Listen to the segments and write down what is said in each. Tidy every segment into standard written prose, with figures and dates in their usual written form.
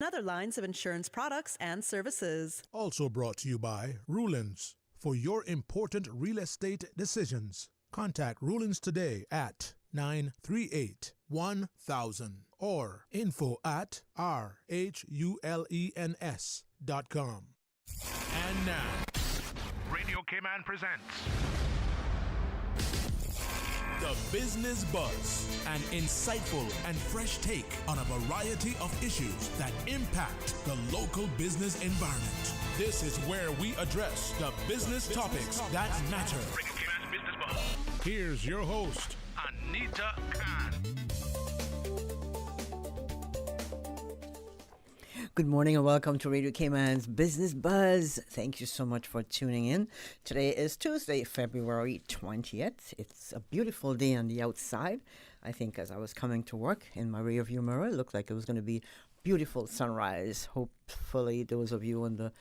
other lines of insurance products and services. Also brought to you by Rulins. For your important real estate decisions, contact Rulins today at 938-1000 or info@rhulens.com. And now, Radio K-Man presents The Business Buzz, an insightful and fresh take on a variety of issues that impact the local business environment. This is where we address the business topics that matter. Radio K-Man's Business Buzz. Here's your host, Anita Khan. Good morning and welcome to Radio K-Man's Business Buzz. Thank you so much for tuning in. Today is Tuesday, February 20th. It's a beautiful day on the outside. I think as I was coming to work in my rearview mirror, it looked like it was going to be beautiful sunrise. Hopefully those of you on the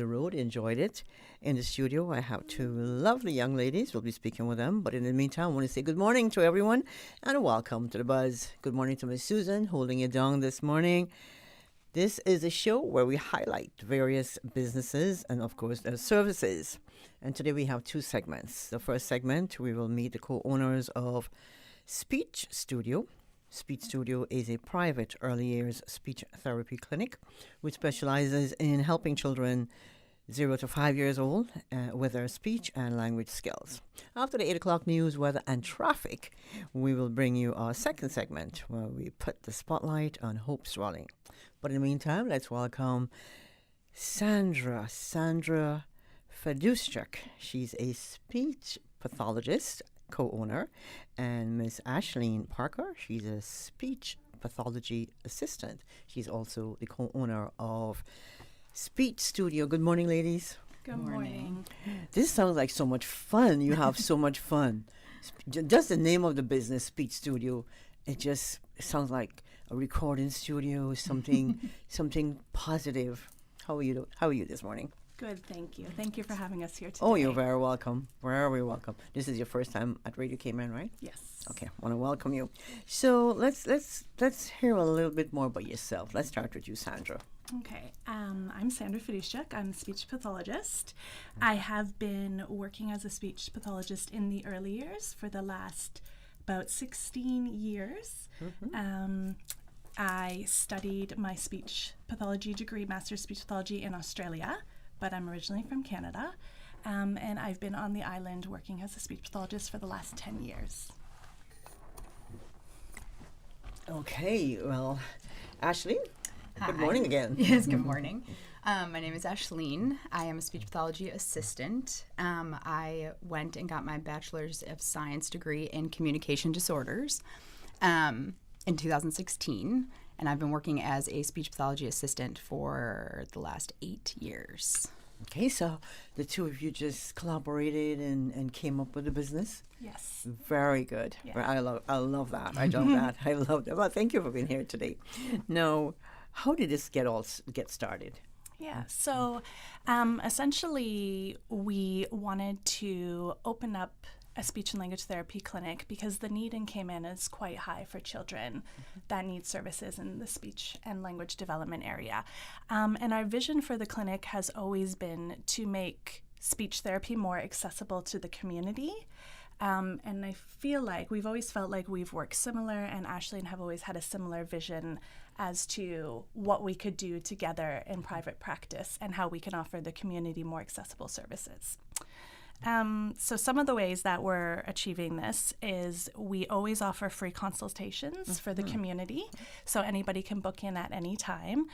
road enjoyed it. In the studio, I have two lovely young ladies. We'll be speaking with them. But in the meantime, I want to say good morning to everyone and welcome to the Buzz. Good morning to Miss Susan, holding it down this morning. This is a show where we highlight various businesses and, of course, their services. And today we have two segments. The first segment, we will meet the co-owners of Speech Studio. Speech Studio is a private early years speech therapy clinic which specializes in helping children 0 to 5 years old with their speech and language skills. After the 8 o'clock news, weather and traffic, we will bring you our second segment where we put the spotlight on Hope's Rolling. But in the meantime, let's welcome Sandra Feduschuk. She's a speech pathologist, co-owner, and Miss Ashleen Parker. She's a speech pathology assistant. She's also the co-owner of Speech Studio. Good morning, ladies. Good morning. This sounds like so much fun. You have so much fun. Just the name of the business, Speech Studio, it just sounds like a recording studio, something positive. How are you this morning? Good, thank you. Thank you for having us here today. Oh, you're very welcome. Very welcome. This is your first time at Radio K-Man, right? Yes. Okay, I want to welcome you. So let's hear a little bit more about yourself. Let's start with you, Sandra. Okay. I'm Sandra Feduschuk. I'm a speech pathologist. I have been working as a speech pathologist in the early years for the last about 16 years. Mm-hmm. I studied my speech pathology degree, Master's Speech Pathology, in Australia, but I'm originally from Canada, and I've been on the island working as a speech pathologist for the last 10 years. Okay, well, Ashley, Hi. good morning again. Yes, good morning. My name is Ashleen. I am a speech pathology assistant. I went and got my Bachelor's of Science degree in communication disorders in 2016, and I've been working as a speech pathology assistant for the last 8 years. Okay, so the two of you just collaborated and came up with a business? Yes. Very good. Yeah. I love that. I love that. I love that. Well, thank you for being here today. Now, how did this get started? Yeah, so essentially we wanted to open up a speech and language therapy clinic because the need in Cayman is quite high for children that need services in the speech and language development area. And our vision for the clinic has always been to make speech therapy more accessible to the community. And I feel like we've always felt like we've worked similar, and Ashley and have always had a similar vision as to what we could do together in private practice and how we can offer the community more accessible services. So some of the ways that we're achieving this is we always offer free consultations for the community, so anybody can book in at any time.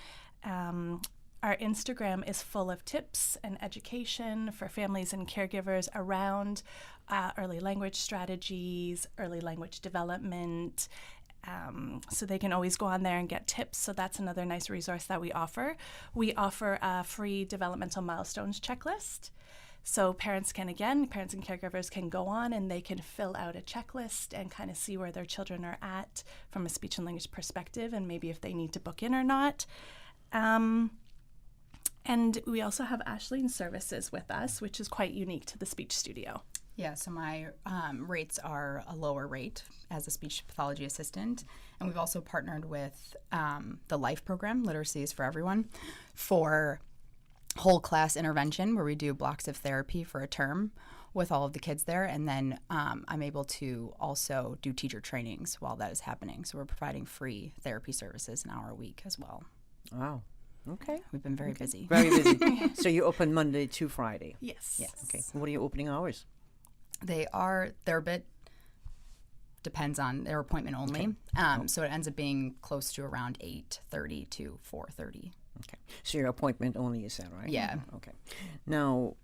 Our Instagram is full of tips and education for families and caregivers around early language strategies, early language development. So they can always go on there and get tips. So that's another nice resource that we offer. We offer a free developmental milestones checklist. So parents and caregivers can go on and they can fill out a checklist and kind of see where their children are at from a speech and language perspective and maybe if they need to book in or not. And we also have Ashleen's services with us, which is quite unique to the Speech Studio. Yeah, so my rates are a lower rate as a speech pathology assistant. And we've also partnered with the LIFE program, Literacy is for Everyone, for whole class intervention where we do blocks of therapy for a term with all of the kids there. And then I'm able to also do teacher trainings while that is happening. So we're providing free therapy services an hour a week as well. Wow. Okay. We've been very busy. Very busy. So you open Monday to Friday? Yes. Yes. Okay. What are your opening hours? They're a bit, depends on their appointment only. So it ends up being close to around 8:30 to 4:30. Okay. So your appointment only, is that right? Yeah. Okay. Now,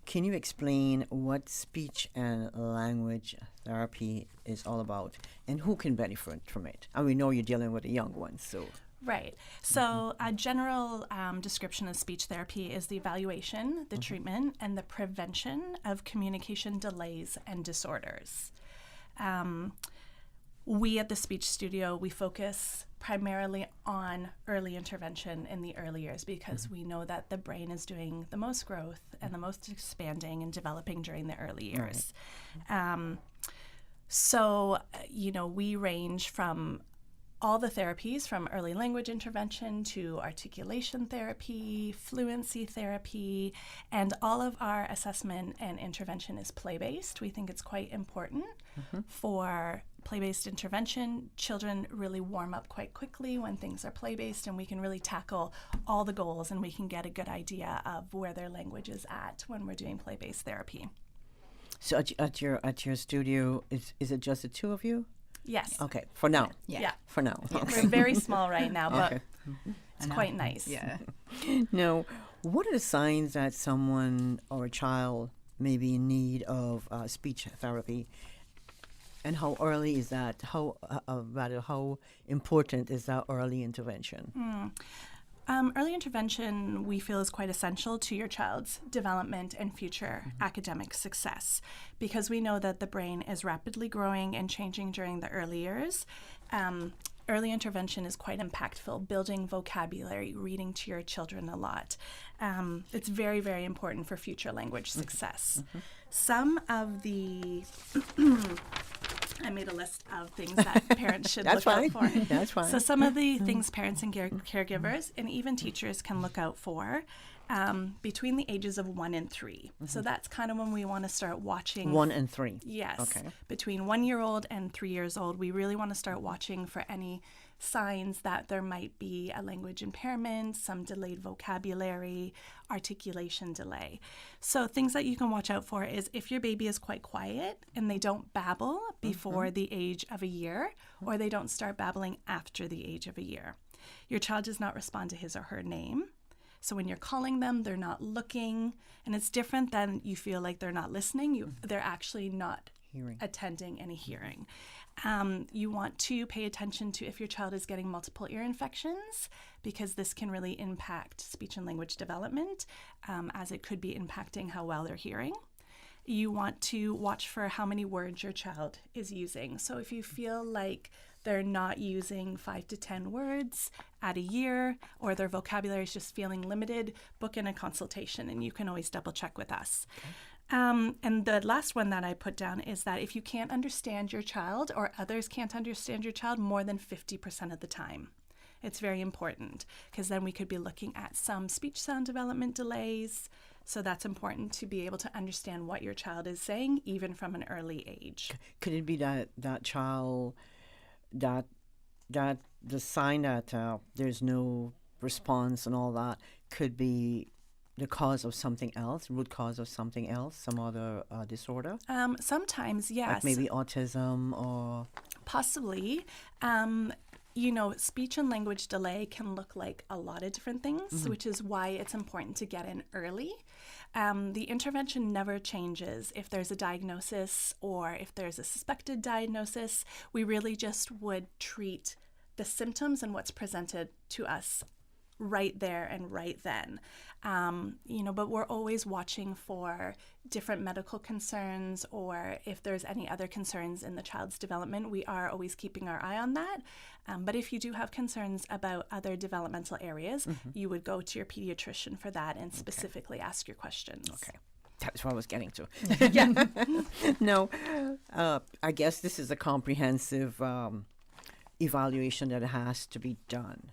can you explain what speech and language therapy is all about and who can benefit from it? And we know you're dealing with the young ones, so. Right. So a general description of speech therapy is the evaluation, the treatment, and the prevention of communication delays and disorders. We at the Speech Studio, we focus primarily on early intervention in the early years because we know that the brain is doing the most growth and the most expanding and developing during the early years. So, we range from all the therapies from early language intervention to articulation therapy, fluency therapy, and all of our assessment and intervention is play-based. We think it's quite important for play-based intervention. Children really warm up quite quickly when things are play-based, and we can really tackle all the goals and we can get a good idea of where their language is at when we're doing play-based therapy. So at your studio, is it just the two of you? Yes. Okay, for now. Yeah. For now. Okay. We're very small right now, but Okay. it's quite nice. Yeah. Now, what are the signs that someone or a child may be in need of speech therapy, and how early is that? How important is that early intervention? Early intervention, we feel, is quite essential to your child's development and future academic success because we know that the brain is rapidly growing and changing during the early years. Early intervention is quite impactful, building vocabulary, reading to your children a lot. It's very, very important for future language success. Some of the I made a list of things that parents should look out for. That's fine. So some of the things parents and caregivers and even teachers can look out for between the ages of 1 and 3. So that's kind of when we want to start watching. 1 and 3. Yes. Okay. Between 1-year-old and 3 years old, we really want to start watching for any signs that there might be a language impairment, some delayed vocabulary, articulation delay. So things that you can watch out for is if your baby is quite quiet and they don't babble before the age of a year, or they don't start babbling after the age of a year. Your child does not respond to his or her name. So when you're calling them, they're not looking, and it's different than you feel like they're not listening. They're actually not attending any hearing. You want to pay attention to if your child is getting multiple ear infections, because this can really impact speech and language development, as it could be impacting how well they're hearing. You want to watch for how many words your child is using. So if you feel like they're not using 5 to 10 words at a year, or their vocabulary is just feeling limited, book in a consultation, and you can always double check with us. And the last one that I put down is that if you can't understand your child or others can't understand your child more than 50% of the time, it's very important, because then we could be looking at some speech sound development delays. So that's important to be able to understand what your child is saying, even from an early age. Could it be that child, that the sign that there's no response and all that could be the cause of something else, root cause of something else, some other disorder? Sometimes, yes. Like maybe autism or... Possibly. Speech and language delay can look like a lot of different things, which is why it's important to get in early. The intervention never changes if there's a diagnosis or if there's a suspected diagnosis. We really just would treat the symptoms and what's presented to us right there and right then. But we're always watching for different medical concerns, or if there's any other concerns in the child's development, we are always keeping our eye on that. But if you do have concerns about other developmental areas, you would go to your pediatrician for that and specifically ask your questions. Okay. That's what I was getting to. Yeah. No, I guess this is a comprehensive evaluation that has to be done.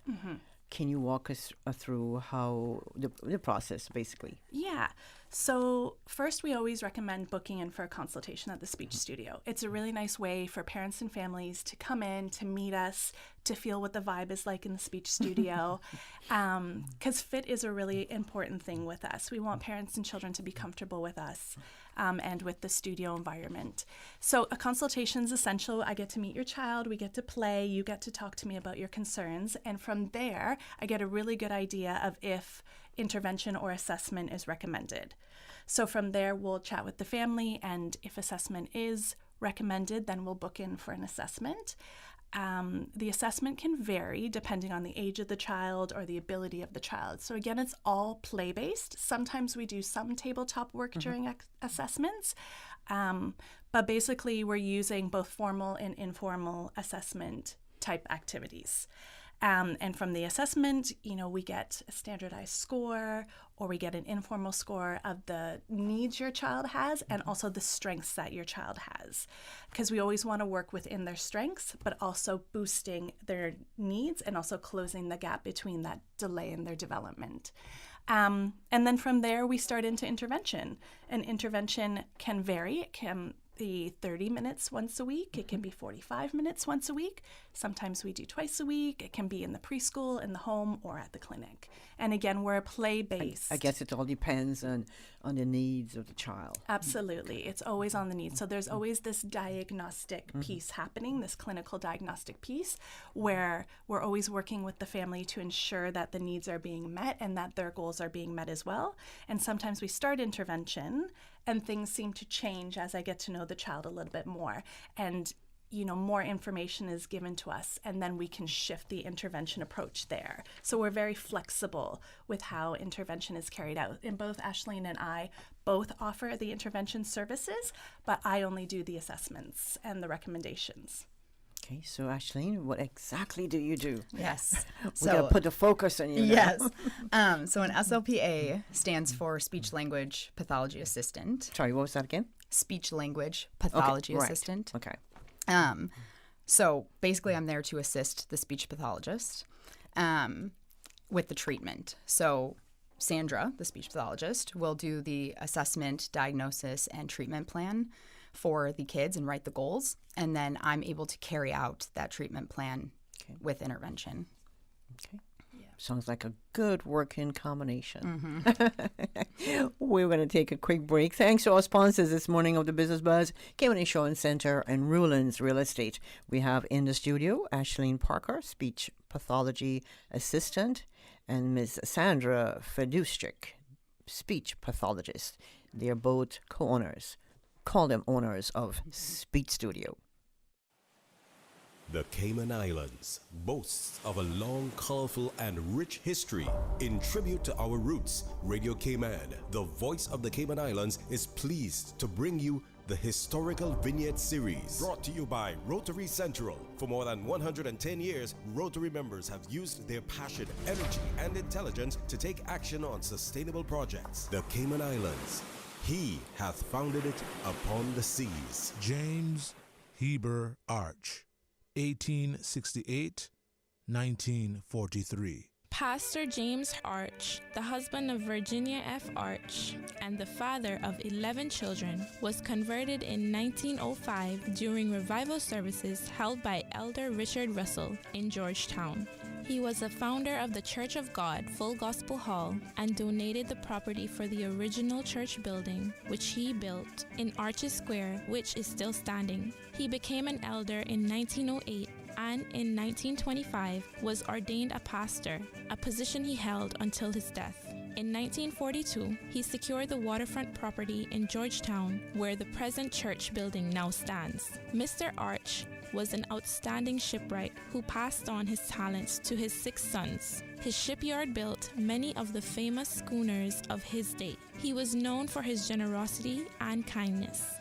Can you walk us through how the process, basically? Yeah. So first, we always recommend booking in for a consultation at the speech studio. It's a really nice way for parents and families to come in, to meet us, to feel what the vibe is like in the speech studio. Because fit is a really important thing with us. We want parents and children to be comfortable with us and with the studio environment. So a consultation is essential. I get to meet your child, we get to play, you get to talk to me about your concerns. And from there, I get a really good idea of if intervention or assessment is recommended. So from there, we'll chat with the family, and if assessment is recommended, then we'll book in for an assessment. The assessment can vary depending on the age of the child or the ability of the child. So again, it's all play-based. Sometimes we do some tabletop work during assessments, but basically we're using both formal and informal assessment type activities. And from the assessment, we get a standardized score, or we get an informal score of the needs your child has and also the strengths that your child has. Because we always want to work within their strengths, but also boosting their needs and also closing the gap between that delay in their development. And then from there, we start into intervention. And intervention can vary. It can be 30 minutes once a week. It can be 45 minutes once a week. Sometimes we do twice a week. It can be in the preschool, in the home, or at the clinic. And again, we're play-based. I guess it all depends on the needs of the child. Absolutely. It's always on the needs. So there's always this diagnostic piece happening, this clinical diagnostic piece, where we're always working with the family to ensure that the needs are being met and that their goals are being met as well. And sometimes we start intervention and things seem to change as I get to know the child a little bit more. And more information is given to us, and then we can shift the intervention approach there. So we're very flexible with how intervention is carried out. And both Ashleen and I both offer the intervention services, but I only do the assessments and the recommendations. Okay, so Ashleen, what exactly do you do? Yes. We gotta put the focus on you now. Yes. So an SLPA stands for Speech Language Pathology Assistant. Sorry, what was that again? Speech Language Pathology right. Assistant. Okay. So basically, I'm there to assist the speech pathologist with the treatment. So Sandra, the speech pathologist, will do the assessment, diagnosis, and treatment plan for the kids and write the goals. And then I'm able to carry out that treatment plan with intervention. Okay. Sounds like a good working combination. We're going to take a quick break. Thanks to our sponsors this morning of the Business Buzz, Cayman Insurance Center and Ruland's Real Estate. We have in the studio Ashleen Parker, speech pathology assistant, and Ms. Sandra Fedustrick, speech pathologist. They're both co-owners. Call them owners of Speech Studio. The Cayman Islands boasts of a long, colorful, and rich history. In tribute to our roots, Radio Cayman, the voice of the Cayman Islands, is pleased to bring you the Historical Vignette Series, brought to you by Rotary Central. For more than 110 years, Rotary members have used their passion, energy, and intelligence to take action on sustainable projects. The Cayman Islands, he hath founded it upon the seas. James Heber Arch, 1868, 1943. Pastor James Arch, the husband of Virginia F. Arch and the father of 11 children, was converted in 1905 during revival services held by Elder Richard Russell in Georgetown. He was a founder of the Church of God Full Gospel Hall and donated the property for the original church building, which he built in Arches Square, which is still standing. He became an elder in 1908 and in 1925 was ordained a pastor, a position he held until his death. In 1942, he secured the waterfront property in Georgetown, where the present church building now stands. Mr. Arch was an outstanding shipwright who passed on his talents to his 6 sons. His shipyard built many of the famous schooners of his day. He was known for his generosity and kindness.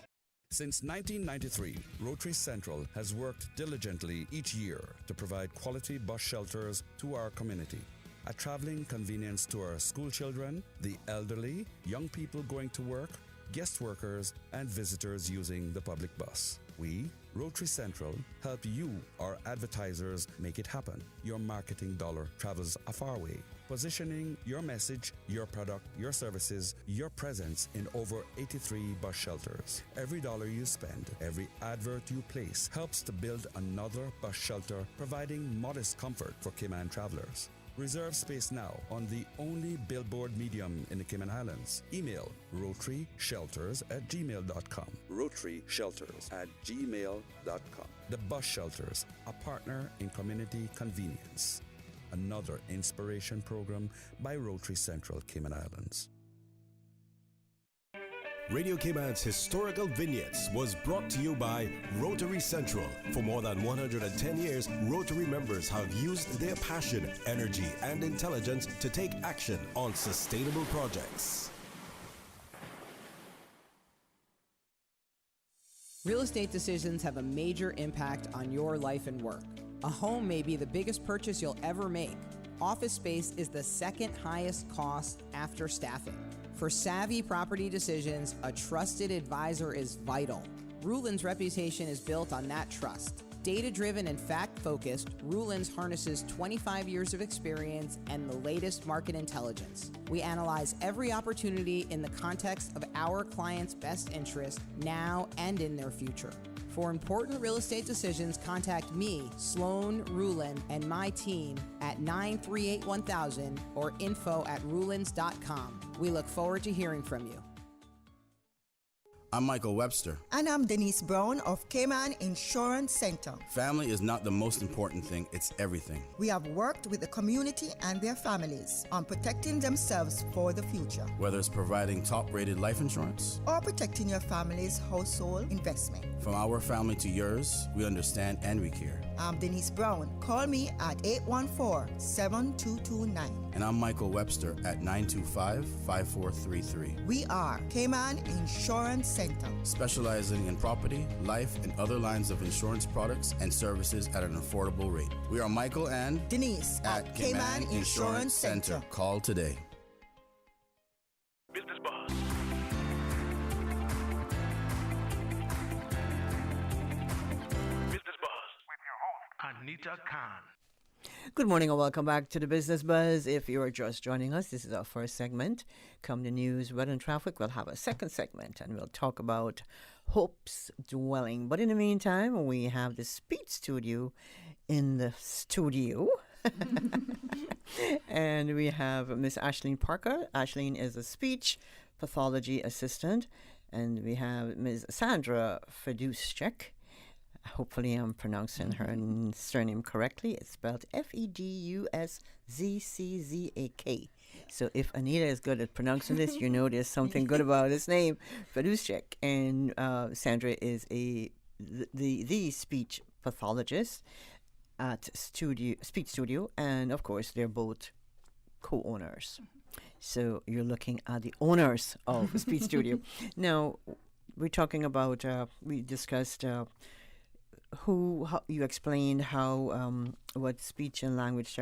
Since 1993, Rotary Central has worked diligently each year to provide quality bus shelters to our community, a traveling convenience to our school children, the elderly, young people going to work, guest workers, and visitors using the public bus. We, Rotary Central, help you, our advertisers, make it happen. Your marketing dollar travels a far way. Positioning your message, your product, your services, your presence in over 83 bus shelters. Every dollar you spend, every advert you place helps to build another bus shelter, providing modest comfort for Cayman travelers. Reserve space now on the only billboard medium in the Cayman Islands. Email rotaryshelters@gmail.com. rotaryshelters@gmail.com. The Bus Shelters, a partner in community convenience. Another inspiration program by Rotary Central Cayman Islands. Radio Cayman's historical vignettes was brought to you by Rotary Central. For more than 110 years, Rotary members have used their passion, energy, and intelligence to take action on sustainable projects. Real estate decisions have a major impact on your life and work. A home may be the biggest purchase you'll ever make. Office space is the second highest cost after staffing. For savvy property decisions, a trusted advisor is vital. Rulin's reputation is built on that trust. Data-driven and fact-focused, Rulin's harnesses 25 years of experience and the latest market intelligence. We analyze every opportunity in the context of our clients' best interest now and in their future. For important real estate decisions, contact me, Sloan Rulin, and my team at 938-1000 or info@rulins.com. We look forward to hearing from you. I'm Michael Webster. And I'm Denise Brown of Cayman Insurance Center. Family is not the most important thing, it's everything. We have worked with the community and their families on protecting themselves for the future. Whether it's providing top-rated life insurance or protecting your family's household investment. From our family to yours, we understand and we care. I'm Denise Brown. Call me at 814-7229. And I'm Michael Webster at 925-5433. We are Cayman Insurance Center, specializing in property, life, and other lines of insurance products and services at an affordable rate. We are Michael and Denise at Cayman Insurance Center. Call today. Business Buzz. Business Buzz with your host, Anita Khan. Good morning and welcome back to the Business Buzz. If you're just joining us, this is our first segment. Come the news, weather and traffic, we'll have a second segment and we'll talk about Hope's Dwelling. But in the meantime, we have the speech studio in the studio. And we have Miss Ashleen Parker. Ashleen is a speech pathology assistant. And we have Ms. Sandra Feduszczyk. Hopefully I'm pronouncing her surname correctly. It's spelled Feduszczak. So if Anita is good at pronouncing this, you know there's something good about his name, Feduszczyk. And Sandra is the speech pathologist at Speech Studio, and of course they're both co-owners. So you're looking at the owners of Speech Studio. Now we're talking about we discussed. How you explained how what speech and language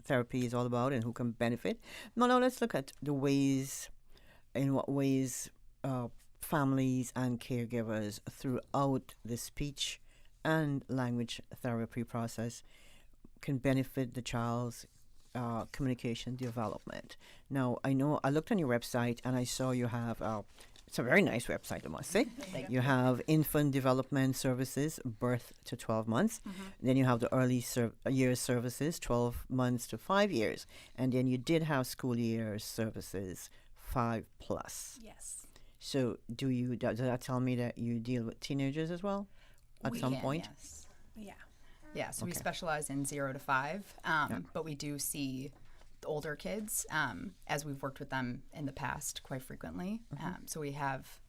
therapy is all about and who can benefit. Now let's look at the ways, in what ways families and caregivers throughout the speech and language therapy process can benefit the child's communication development. Now I know I looked on your website and I saw you have it's a very nice website, I must say. You have infant development services, birth to 12 months. Then you have the early years services, 12 months to 5 years. And then you did have school years services, 5+. Yes. So does that tell me that you deal with teenagers as well at some point? Yes. Yeah. Yeah, so we specialize in 0 to 5, but we do see the older kids as we've worked with them in the past quite frequently. So we have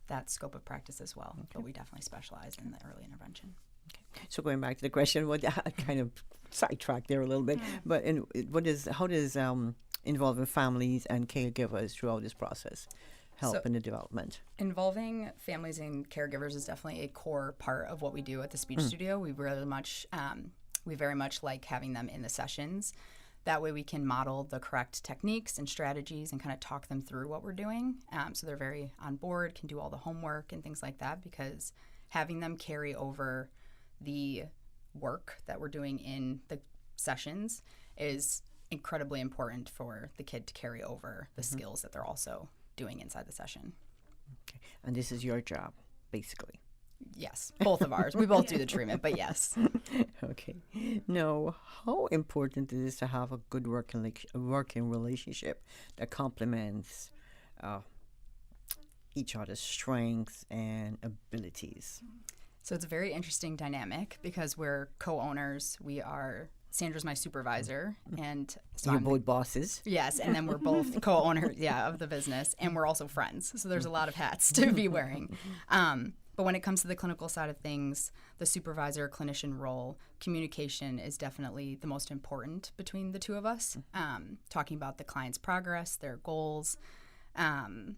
that scope of practice as well, but we definitely specialize in the early intervention. Okay. So going back to the question, I kind of sidetracked there a little bit, but how does involving families and caregivers throughout this process help in the development? Involving families and caregivers is definitely a core part of what we do at the Speech Studio. We very much like having them in the sessions. That way we can model the correct techniques and strategies and kind of talk them through what we're doing. So they're very on board, can do all the homework and things like that, because having them carry over the work that we're doing in the sessions is incredibly important for the kid to carry over the skills that they're also doing inside the session. Okay. And this is your job, basically. Yes, both of ours. We both do the treatment, but yes. Okay. Now, how important is it to have a good working relationship that complements each other's strengths and abilities? So it's a very interesting dynamic because we're co-owners. Sandra's my supervisor, and so you're both bosses. Yes, and then we're both co-owners, of the business, and we're also friends. So there's a lot of hats to be wearing. But when it comes to the clinical side of things, the supervisor clinician role, communication is definitely the most important between the two of us. Talking about the client's progress, their goals, and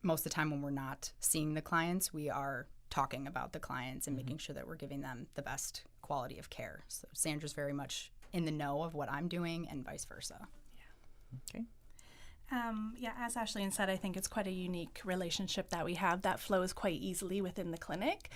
most of the time when we're not seeing the clients, we are talking about the clients and making sure that we're giving them the best quality of care. So Sandra's very much in the know of what I'm doing and vice versa. Okay. As Ashleen said, I think it's quite a unique relationship that we have that flows quite easily within the clinic,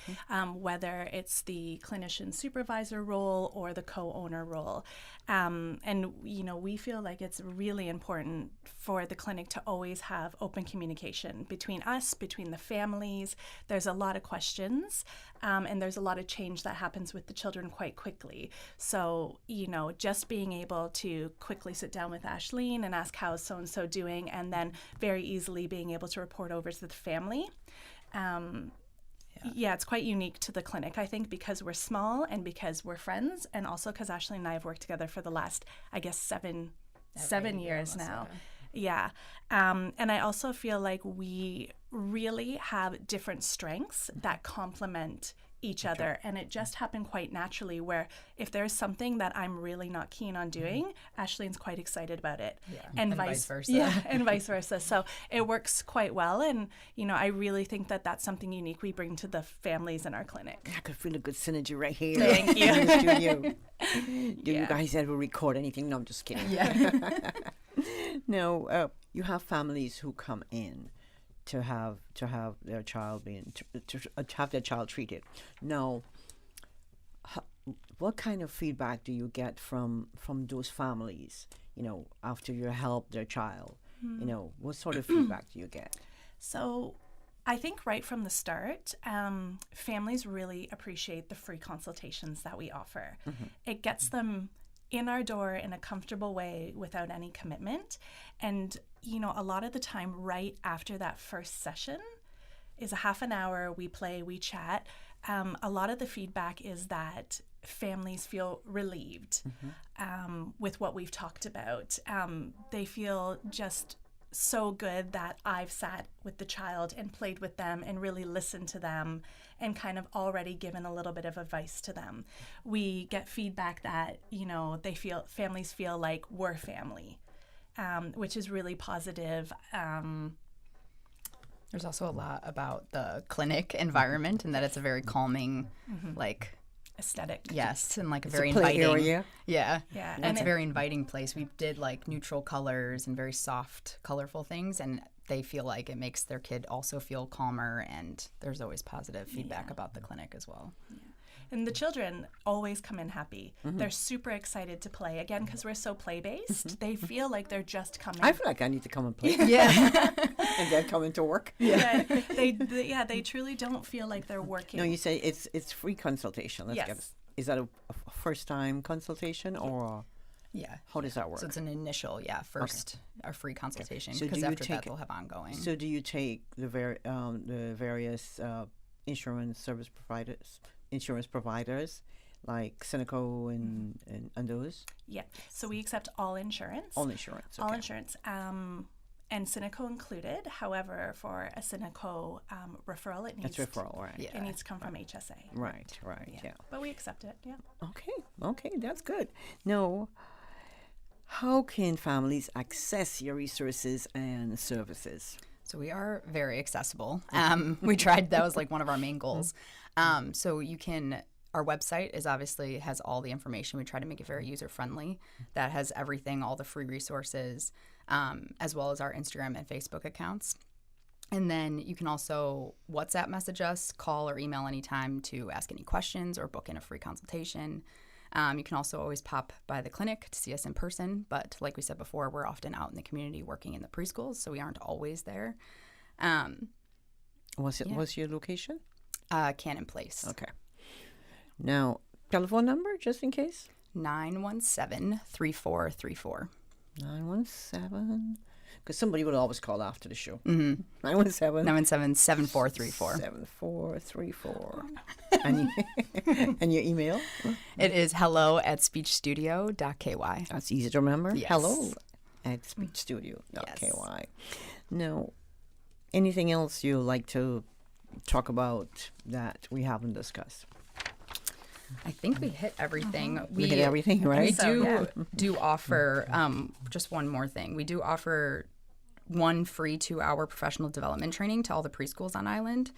whether it's the clinician supervisor role or the co-owner role. We feel like it's really important for the clinic to always have open communication between us, between the families. There's a lot of questions, and there's a lot of change that happens with the children quite quickly. So, just being able to quickly sit down with Ashleen and ask how is so-and-so doing, and then very easily being able to report over to the family. It's quite unique to the clinic, I think, because we're small and because we're friends, and also because Ashleen and I have worked together for the last, I guess, seven years now. Yeah. And I also feel like we really have different strengths that complement each other, and it just happened quite naturally where if there's something that I'm really not keen on doing, Ashleen's quite excited about it, and vice versa. And vice versa. So it works quite well, and I really think that that's something unique we bring to the families in our clinic. I could feel a good synergy right here. Thank you. In the studio. Do you guys ever record anything? No, I'm just kidding. Now, you have families who come in to have their child have their child treated. Now, what kind of feedback do you get from those families? After you help their child, what sort of feedback do you get? So, I think right from the start, families really appreciate the free consultations that we offer. It gets them in our door in a comfortable way without any commitment. And, a lot of the time right after that first session is a half an hour, we play, we chat. A lot of the feedback is that families feel relieved with what we've talked about. They feel just so good that I've sat with the child and played with them and really listened to them and kind of already given a little bit of advice to them. We get feedback that, families feel like we're family, which is really positive. There's also a lot about the clinic environment and that it's a very calming, aesthetic. Yes, and It's very a play inviting. area. Yeah. Yeah. And it's a very inviting place. We did neutral colors and very soft, colorful things, and they feel like it makes their kid also feel calmer, and there's always positive feedback about the clinic as well. Yeah. And the children always come in happy. They're super excited to play, again, because we're so play-based. They feel like they're just coming. I feel like I need to come and play. And then come into work. They truly don't feel like they're working. No, you say it's free consultation. Yes. Is that a first-time consultation or? Yeah. How does that work? So it's an initial, a free consultation, So because do you after that take- they'll have ongoing. So do you take the various insurance providers like Cineco and those? Yeah. So we accept all insurance. All insurance. All okay. insurance. And Cineco included. However, for a Cineco referral, it needs referral, right? It needs to come from HSA. Right. Yeah. But we accept it. Yeah. Okay, that's good. Now, how can families access your resources and services? So we are very accessible. We tried, that was one of our main goals. So you can Our website is obviously has all the information. We try to make it very user friendly. That has everything, all the free resources, as well as our Instagram and Facebook accounts. And then you can also WhatsApp message us, call or email anytime to ask any questions or book in a free consultation. You can also always pop by the clinic to see us in person. But like we said before, we're often out in the community working in the preschools, so we aren't always there. What's your location? Cannon Place. Okay. Now, telephone number, just in case? 917-3434. 917. Because somebody would always call after the show. Mm-hmm. 917-7434. 7434. And your email? It is hello@speechstudio.ky. That's easy to remember. Yes. hello@speechstudio.ky. Yes. Now, anything else you like to talk about that we haven't discussed? I think we hit everything. We hit everything, right? We do offer, just one more thing. We do offer one free 2-hour professional development training to all the preschools on island.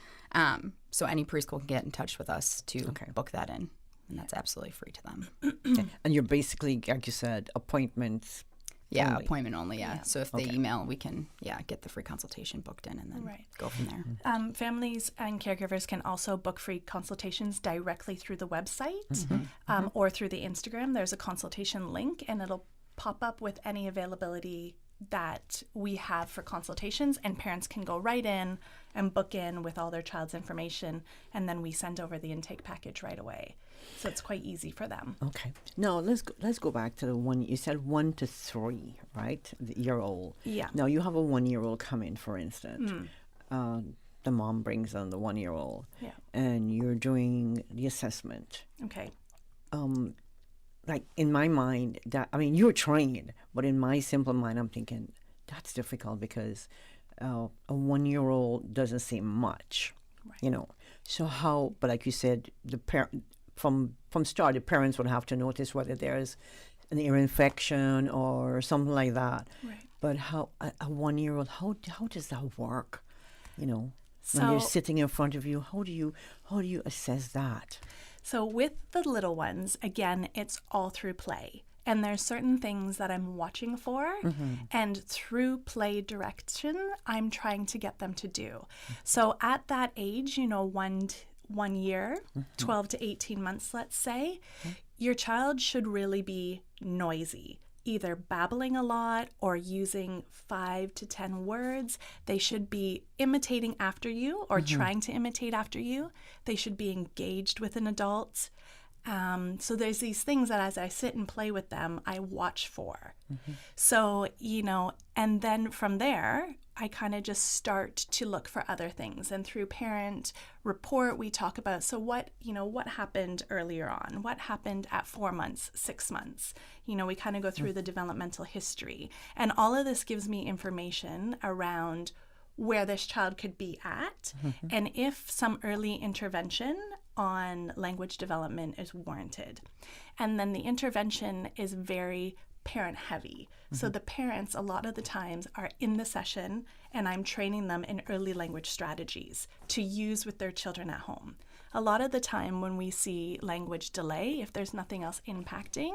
So any preschool can get in touch with us to book that in. And that's absolutely free to them. And you're basically, like you said, appointments. Yeah, only. appointment only, yeah. So if they email, we can, get the free consultation booked in and then go from there. Families and caregivers can also book free consultations directly through the website or through the Instagram. There's a consultation link, and it'll pop up with any availability that we have for consultations, and parents can go right in and book in with all their child's information, and then we send over the intake package right away. So it's quite easy for them. Okay. Now let's go back to the one you said 1 to 3, right? The year-old. Yeah. Now you have a 1-year-old come in, for instance. The mom brings on the 1-year-old. Yeah. And you're doing the assessment. Okay. Like in my mind, you're trained, but in my simple mind, I'm thinking that's difficult because a 1-year-old doesn't say much, So how? But like you said, from start, the parents would have to notice whether there's an ear infection or something like that. Right. But how a 1-year-old? How does that work? When So, they're sitting in front of you, how do you assess that? So with the little ones, again, it's all through play. And there's certain things that I'm watching for, and through play direction, I'm trying to get them to do. So at that age, 1 year, 12 to 18 months, let's say, your child should really be noisy, either babbling a lot or using 5 to 10 words. They should be imitating after you or trying to imitate after you. They should be engaged with an adult. So there's these things that as I sit and play with them, I watch for. So, and then from there, I kind of just start to look for other things. And through parent report, we talk about, so what happened earlier on? What happened at 4 months, 6 months? We kind of go through the developmental history. And all of this gives me information around where this child could be at, and if some early intervention on language development is warranted. And then the intervention is very parent heavy. So the parents a lot of the times are in the session, and I'm training them in early language strategies to use with their children at home. A lot of the time when we see language delay, if there's nothing else impacting,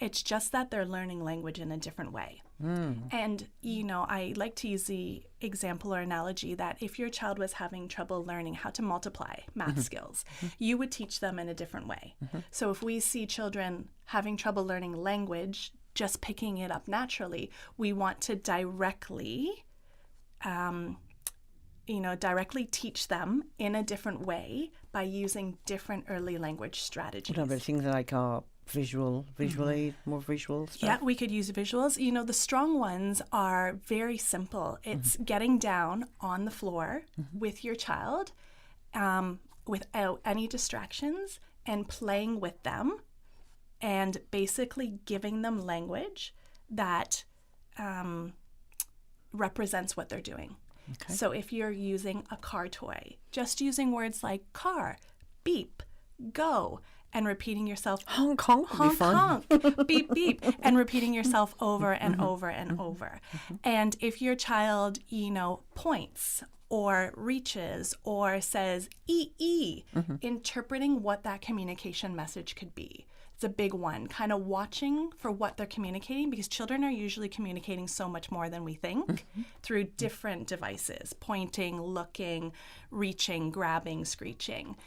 it's just that they're learning language in a different way. And, I like to use the example or analogy that if your child was having trouble learning how to multiply math skills, you would teach them in a different way. So if we see children having trouble learning language, just picking it up naturally, we want to directly teach them in a different way by using different early language strategies. Things like visually, more visual stuff? Yeah, we could use visuals. The strong ones are very simple. It's getting down on the floor with your child without any distractions and playing with them and basically giving them language that represents what they're doing. Okay. So if you're using a car toy, just using words like car, beep, go, and repeating yourself, honk, honk, honk, honk, beep, beep, and repeating yourself over and Mm-hmm. over and over. And if your child, points or reaches or says ee, Mm-hmm. interpreting what that communication message could be. It's a big one, kind of watching for what they're communicating, because children are usually communicating so much more than we think through different devices, pointing, looking, reaching, grabbing, screeching.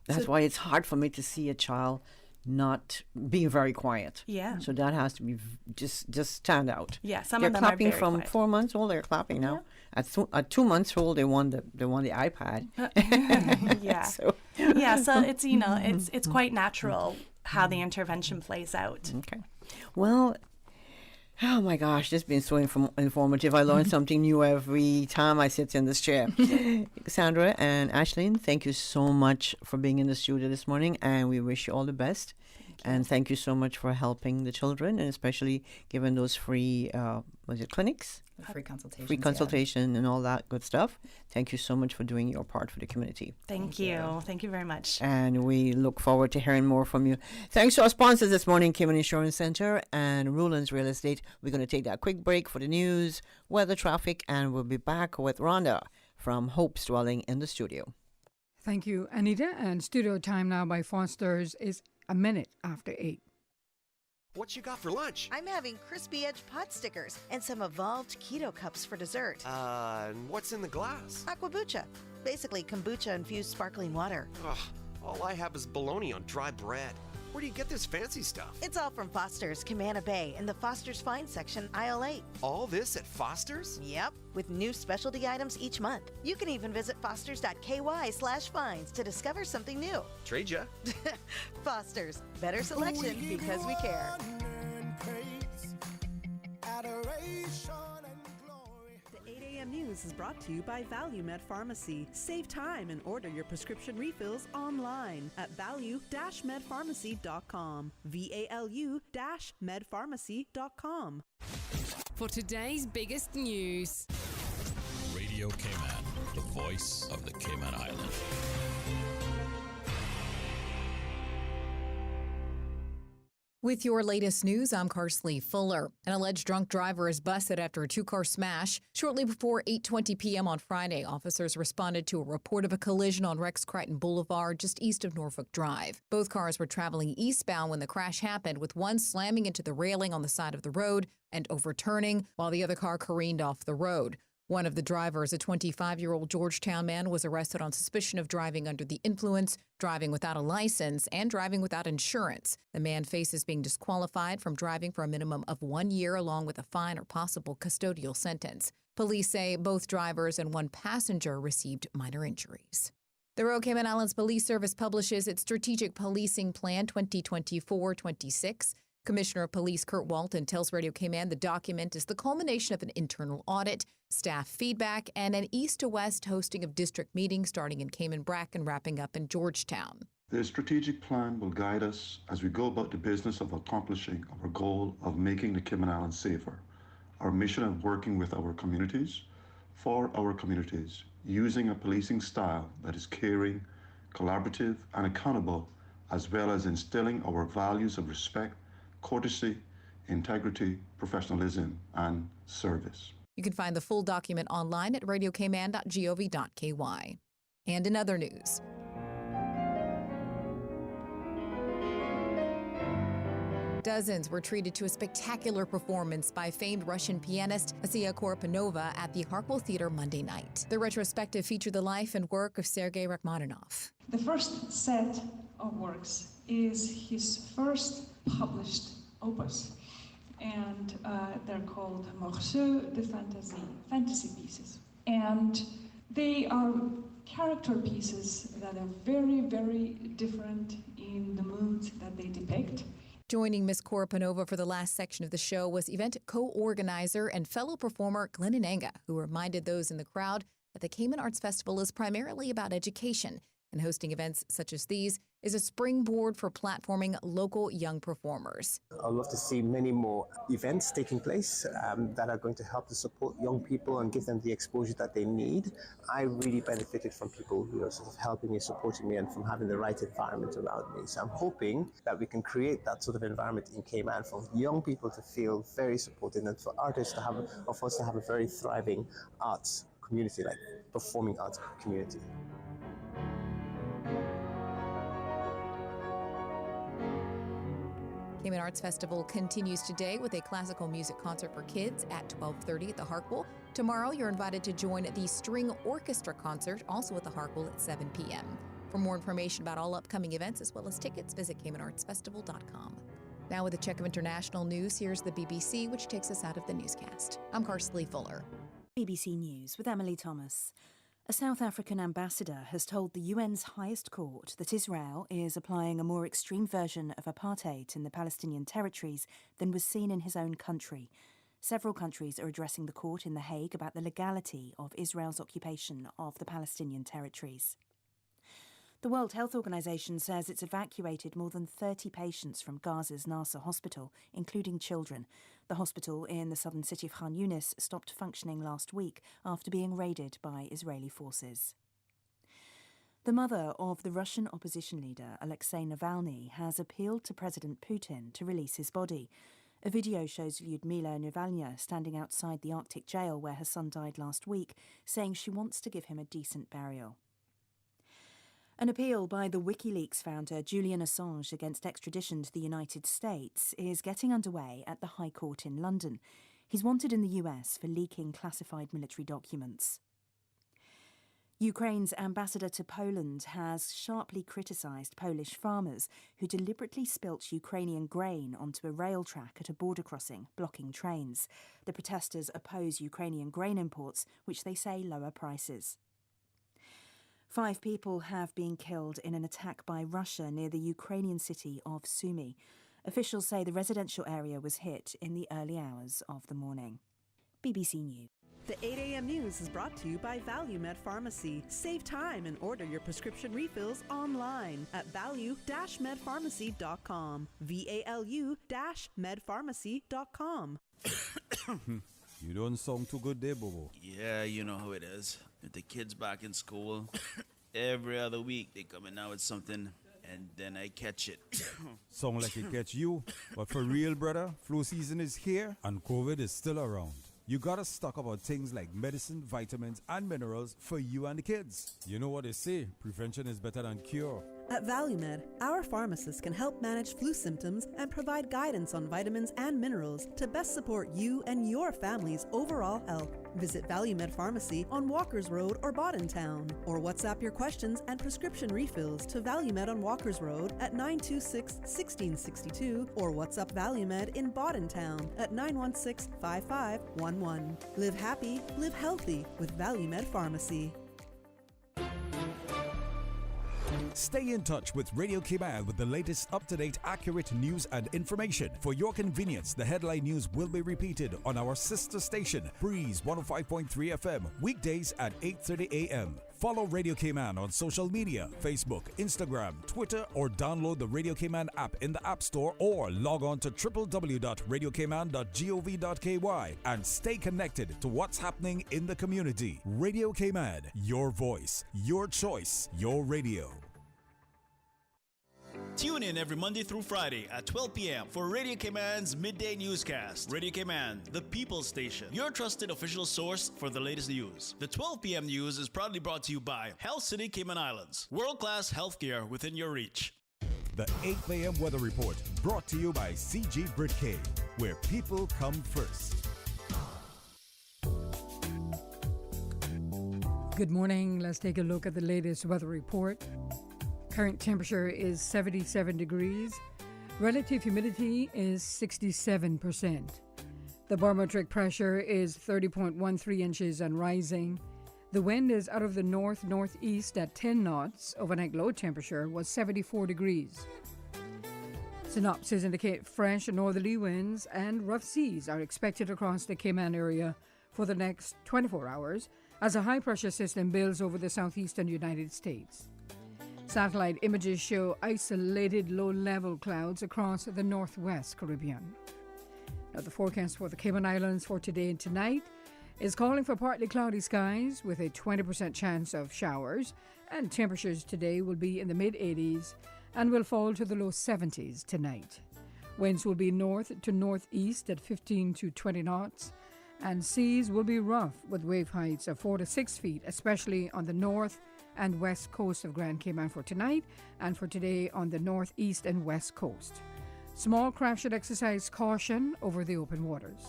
That's why it's hard for me to see a child not being very quiet. Yeah. So that has to be just stand out. Yeah, some they're of them are clapping very from quiet. 4 months old. They're clapping now. At 2 months old, they won the iPad. Yeah. So it's it's quite natural how the intervention plays out. okay. Well, oh my gosh, this has been so informative. I learn something new every time I sit in this chair. Sandra and Ashleen, thank you so much for being in the studio this morning, and we wish you all the best. And thank you so much for helping the children, and especially giving those free, clinics? Free consultations. Free consultation and all that good stuff. Thank you so much for doing your part for the community. Thank you. Thank you very much. And we look forward to hearing more from you. Thanks to our sponsors this morning, Cayman Insurance Center and Ruland's Real Estate. We're going to take that quick break for the news, weather, traffic, and we'll be back with Rhonda from Hope's Dwelling in the studio. Thank you, Anita. And studio time now by Foster's is a minute after 8. What you got for lunch? I'm having crispy edge pot stickers and some evolved keto cups for dessert. And what's in the glass? Aquabucha. Basically kombucha-infused sparkling water. Ugh, all I have is bologna on dry bread. Where do you get this fancy stuff? It's all from Foster's, Camana Bay, in the Foster's Fine section, aisle 8. All this at Foster's? Yep, with new specialty items each month. You can even visit fosters.ky/finds to discover something new. Trade ya. Foster's, better selection because we care. The 8 a.m. news is brought to you by ValueMed Pharmacy. Save time and order your prescription refills online at value-medpharmacy.com. VALU-medpharmacy.com. For today's biggest news. Radio Cayman, the voice of the Cayman Island. With your latest news, I'm Carsley Fuller. An alleged drunk driver is busted after a two-car smash. Shortly before 8:20 p.m. on Friday, officers responded to a report of a collision on Rex Crichton Boulevard just east of Norfolk Drive. Both cars were traveling eastbound when the crash happened, with one slamming into the railing on the side of the road and overturning, while the other car careened off the road. One of the drivers, a 25-year-old Georgetown man, was arrested on suspicion of driving under the influence, driving without a license, and driving without insurance. The man faces being disqualified from driving for a minimum of 1 year, along with a fine or possible custodial sentence. Police say both drivers and one passenger received minor injuries. The Royal Cayman Islands Police Service publishes its Strategic Policing Plan 2024-26. Commissioner of Police Kurt Walton tells Radio Cayman the document is the culmination of an internal audit, staff feedback, and an east-to-west hosting of district meetings starting in Cayman Brac and wrapping up in Georgetown. The strategic plan will guide us as we go about the business of accomplishing our goal of making the Cayman Islands safer. Our mission of working with our communities, for our communities, using a policing style that is caring, collaborative, and accountable, as well as instilling our values of respect, courtesy, integrity, professionalism, and service. You can find the full document online at radiocayman.gov.ky. And in other news, dozens were treated to a spectacular performance by famed Russian pianist Asiya Koropanova at the Hartwell Theater Monday night. The retrospective featured the life and work of Sergei Rachmaninoff. The first set of works is his first published opus, and they're called Morceaux de Fantaisie, fantasy pieces. And they are character pieces that are very, very different in the moods that they depict. Joining Ms. Koropanova for the last section of the show was event co-organizer and fellow performer Glenn Ananga, who reminded those in the crowd that the Cayman Arts Festival is primarily about education And hosting events such as these is a springboard for platforming local young performers. I'd love to see many more events taking place that are going to help to support young people and give them the exposure that they need. I really benefited from people, sort of helping me, supporting me, and from having the right environment around me. So I'm hoping that we can create that sort of environment in Cayman for young people to feel very supported, and for artists to have, of us to have a very thriving arts community, like performing arts community. Cayman Arts Festival continues today with a classical music concert for kids at 12:30 at the Harkwell. Tomorrow, you're invited to join the string orchestra concert, also at the Harkwell at 7 p.m. For more information about all upcoming events as well as tickets, visit CaymanArtsFestival.com. Now with a check of international news, here's the BBC, which takes us out of the newscast. I'm Karsley Fuller. BBC News with Emily Thomas. A South African ambassador has told the UN's highest court that Israel is applying a more extreme version of apartheid in the Palestinian territories than was seen in his own country. Several countries are addressing the court in The Hague about the legality of Israel's occupation of the Palestinian territories. The World Health Organization says it's evacuated more than 30 patients from Gaza's Nasser hospital, including children. The hospital in the southern city of Khan Yunis stopped functioning last week after being raided by Israeli forces. The mother of the Russian opposition leader Alexei Navalny has appealed to President Putin to release his body. A video shows Lyudmila Navalnya standing outside the Arctic jail where her son died last week, saying she wants to give him a decent burial. An appeal by the WikiLeaks founder Julian Assange against extradition to the United States is getting underway at the High Court in London. He's wanted in the US for leaking classified military documents. Ukraine's ambassador to Poland has sharply criticised Polish farmers who deliberately spilt Ukrainian grain onto a rail track at a border crossing, blocking trains. The protesters oppose Ukrainian grain imports, which they say lower prices. 5 people have been killed in an attack by Russia near the Ukrainian city of Sumy. Officials say the residential area was hit in the early hours of the morning. BBC News. The 8 a.m. news is brought to you by ValueMed Pharmacy. Save time and order your prescription refills online at value-medpharmacy.com. VALU-medpharmacy.com. You don't sound too good there, Bobo. Yeah, you know how it is. With the kids back in school, every other week they come in now with something, and then I catch it. Sound like it catch you. But for real, brother, flu season is here and COVID is still around. You gotta stock up on things like medicine, vitamins, and minerals for you and the kids. You know what they say, prevention is better than cure. At ValueMed, our pharmacists can help manage flu symptoms and provide guidance on vitamins and minerals to best support you and your family's overall health. Visit ValueMed Pharmacy on Walkers Road or Bodden Town, or WhatsApp your questions and prescription refills to ValueMed on Walkers Road at 926-1662, or WhatsApp ValueMed in Bodden Town at 916-5511. Live happy, live healthy with ValueMed Pharmacy. Stay in touch with Radio Cayman with the latest up-to-date, accurate news and information. For your convenience, the headline news will be repeated on our sister station, Breeze 105.3 FM, weekdays at 8:30 a.m. Follow Radio Cayman on social media, Facebook, Instagram, Twitter, or download the Radio Cayman app in the App Store, or log on to www.radiocayman.gov.ky and stay connected to what's happening in the community. Radio Cayman, your voice, your choice, your radio. Tune in every Monday through Friday at 12 p.m. for Radio Cayman's Midday Newscast. Radio Cayman, the People's Station, your trusted official source for the latest news. The 12 p.m. news is proudly brought to you by Health City Cayman Islands. World-class healthcare within your reach. The 8 a.m. weather report brought to you by CG Britcay, where people come first. Good morning. Let's take a look at the latest weather report. Current temperature is 77 degrees. Relative humidity is 67%. The barometric pressure is 30.13 inches and rising. The wind is out of the north-northeast at 10 knots. Overnight low temperature was 74 degrees. Synopsis indicate fresh northerly winds and rough seas are expected across the Cayman area for the next 24 hours as a high-pressure system builds over the southeastern United States. Satellite images show isolated low-level clouds across the northwest Caribbean. Now, the forecast for the Cayman Islands for today and tonight is calling for partly cloudy skies with a 20% chance of showers, and temperatures today will be in the mid-80s and will fall to the low 70s tonight. Winds will be north to northeast at 15 to 20 knots, and seas will be rough with wave heights of 4 to 6 feet, especially on the north and west coast of Grand Cayman for tonight, and for today on the northeast and west coast. Small craft should exercise caution over the open waters.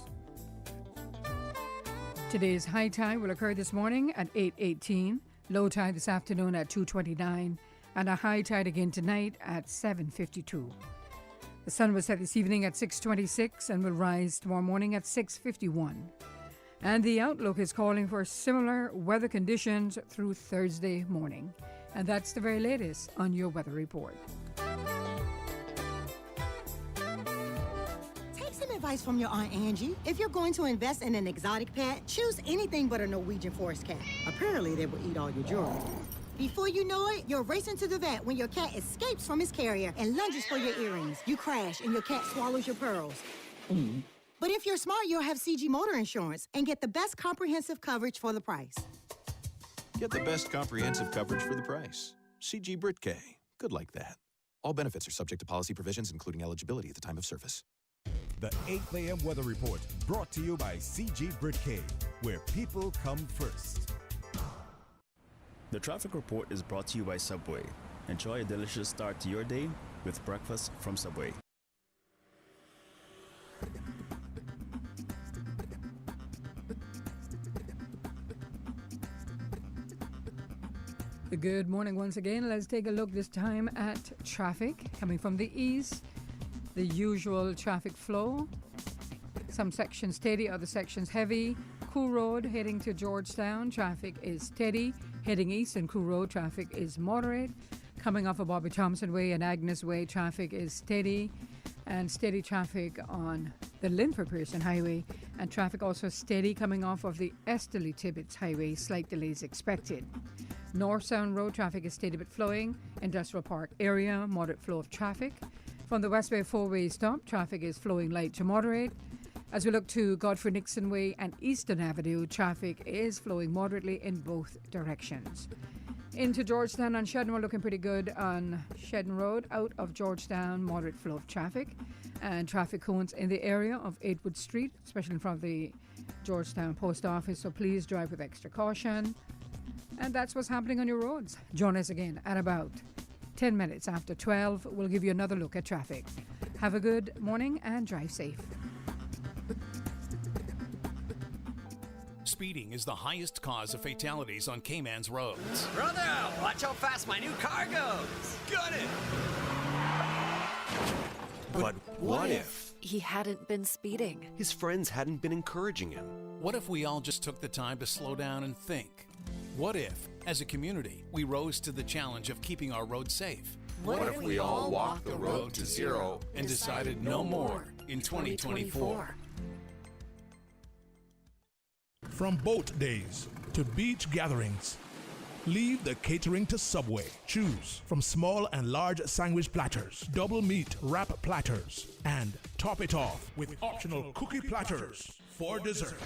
Today's high tide will occur this morning at 8:18, low tide this afternoon at 2:29, and a high tide again tonight at 7:52. The sun will set this evening at 6:26 and will rise tomorrow morning at 6:51. And the outlook is calling for similar weather conditions through Thursday morning. And that's the very latest on your weather report. Take some advice from your Aunt Angie. If you're going to invest in an exotic pet, choose anything but a Norwegian forest cat. Apparently, they will eat all your jewelry. Before you know it, you're racing to the vet when your cat escapes from his carrier and lunges for your earrings. You crash and your cat swallows your pearls. But if you're smart, you'll have CG Motor Insurance and get the best comprehensive coverage for the price. Get the best comprehensive coverage for the price. CG Brit-K. Good like that. All benefits are subject to policy provisions, including eligibility at the time of service. The 8 a.m. weather report brought to you by CG Brit-K, where people come first. The traffic report is brought to you by Subway. Enjoy a delicious start to your day with breakfast from Subway. Good morning once again. Let's take a look this time at traffic coming from the east. The usual traffic flow. Some sections steady, other sections heavy. Cool Road heading to Georgetown, traffic is steady. Heading east on Cool Road, traffic is moderate. Coming off of Bobby Thompson Way and Agnes Way, traffic is steady. And steady traffic on the Linford Pearson Highway. And traffic also steady coming off of the Esterly Tibbetts Highway. Slight delays expected. North Sound Road, traffic is steady but flowing. Industrial Park area, moderate flow of traffic. From the Westway four-way stop, traffic is flowing light to moderate. As we look to Godfrey Nixon Way and Eastern Avenue, traffic is flowing moderately in both directions. Into Georgetown on Shedden, we're looking pretty good on Shedden Road. Out of Georgetown, moderate flow of traffic. And traffic cones in the area of 8 Street, especially in front of the Georgetown Post Office. So please drive with extra caution. And that's what's happening on your roads. Join us again at about 10 minutes after 12. We'll give you another look at traffic. Have a good morning and drive safe. Speeding is the highest cause of fatalities on Cayman's roads. Brother, watch how fast my new car goes. Got it. But what if he hadn't been speeding? His friends hadn't been encouraging him. What if we all just took the time to slow down and think? What if, as a community, we rose to the challenge of keeping our roads safe? What if we all walked the road to zero and decided no more in 2024? From boat days to beach gatherings, leave the catering to Subway. Choose from small and large sandwich platters, double meat wrap platters, and top it off with optional cookie platters for dessert.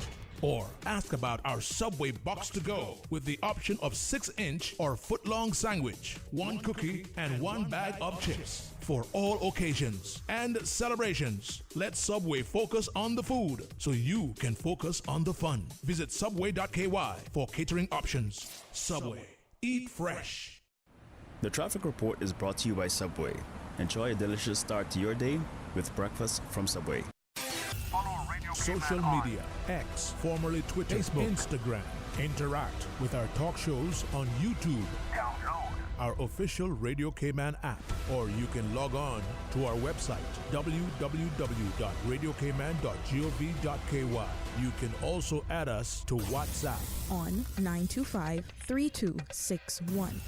Or ask about our Subway box to go with the option of 6-inch or foot-long sandwich, 1 cookie, and 1 bag of chips for all occasions and celebrations. Let Subway focus on the food so you can focus on the fun. Visit subway.ky for catering options. Subway. Eat fresh. The traffic report is brought to you by Subway. Enjoy a delicious start to your day with breakfast from Subway. Social media, X, formerly Twitter, Facebook, Instagram. Interact with our talk shows on YouTube. Download our official Radio Cayman app, or you can log on to our website, www.radiocayman.gov.ky. You can also add us to WhatsApp on 925-3261.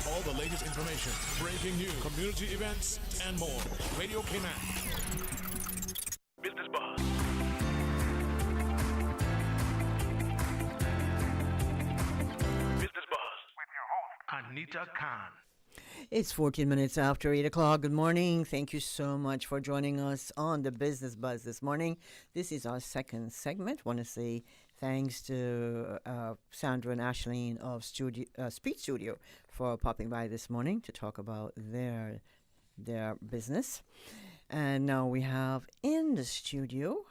All the latest information, breaking news, community events, and more. Radio Cayman. Business Buzz. Business Buzz with your host, Anita Khan. It's 14 minutes after 8 o'clock. Good morning. Thank you so much for joining us on the Business Buzz this morning. This is our second segment. Want to say thanks to Sandra and Ashleen of Speech Studio for popping by this morning to talk about their business. And now we have in the studio,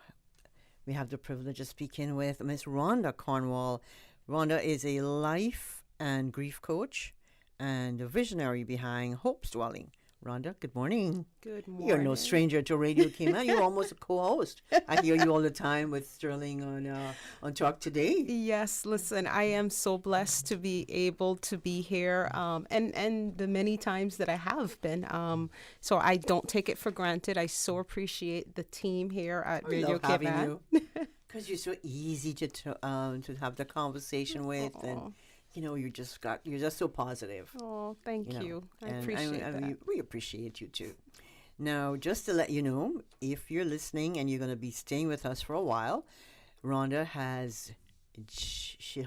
we have the privilege of speaking with Miss Rhonda Cornwall. Rhonda is a life and grief coach and the visionary behind Hope's Dwelling. Rhonda, good morning. Good morning. You're no stranger to Radio Cayman. You're almost a co-host. I hear you all the time with Sterling on Talk Today. Yes, listen, I am so blessed to be able to be here, and the many times that I have been. So I don't take it for granted. I so appreciate the team here at Radio Cayman. Because you're so easy to have the conversation with, and you're just so positive. Oh, thank you. I appreciate that. We appreciate you too. Now, just to let you know, if you're listening and you're going to be staying with us for a while, Rhonda has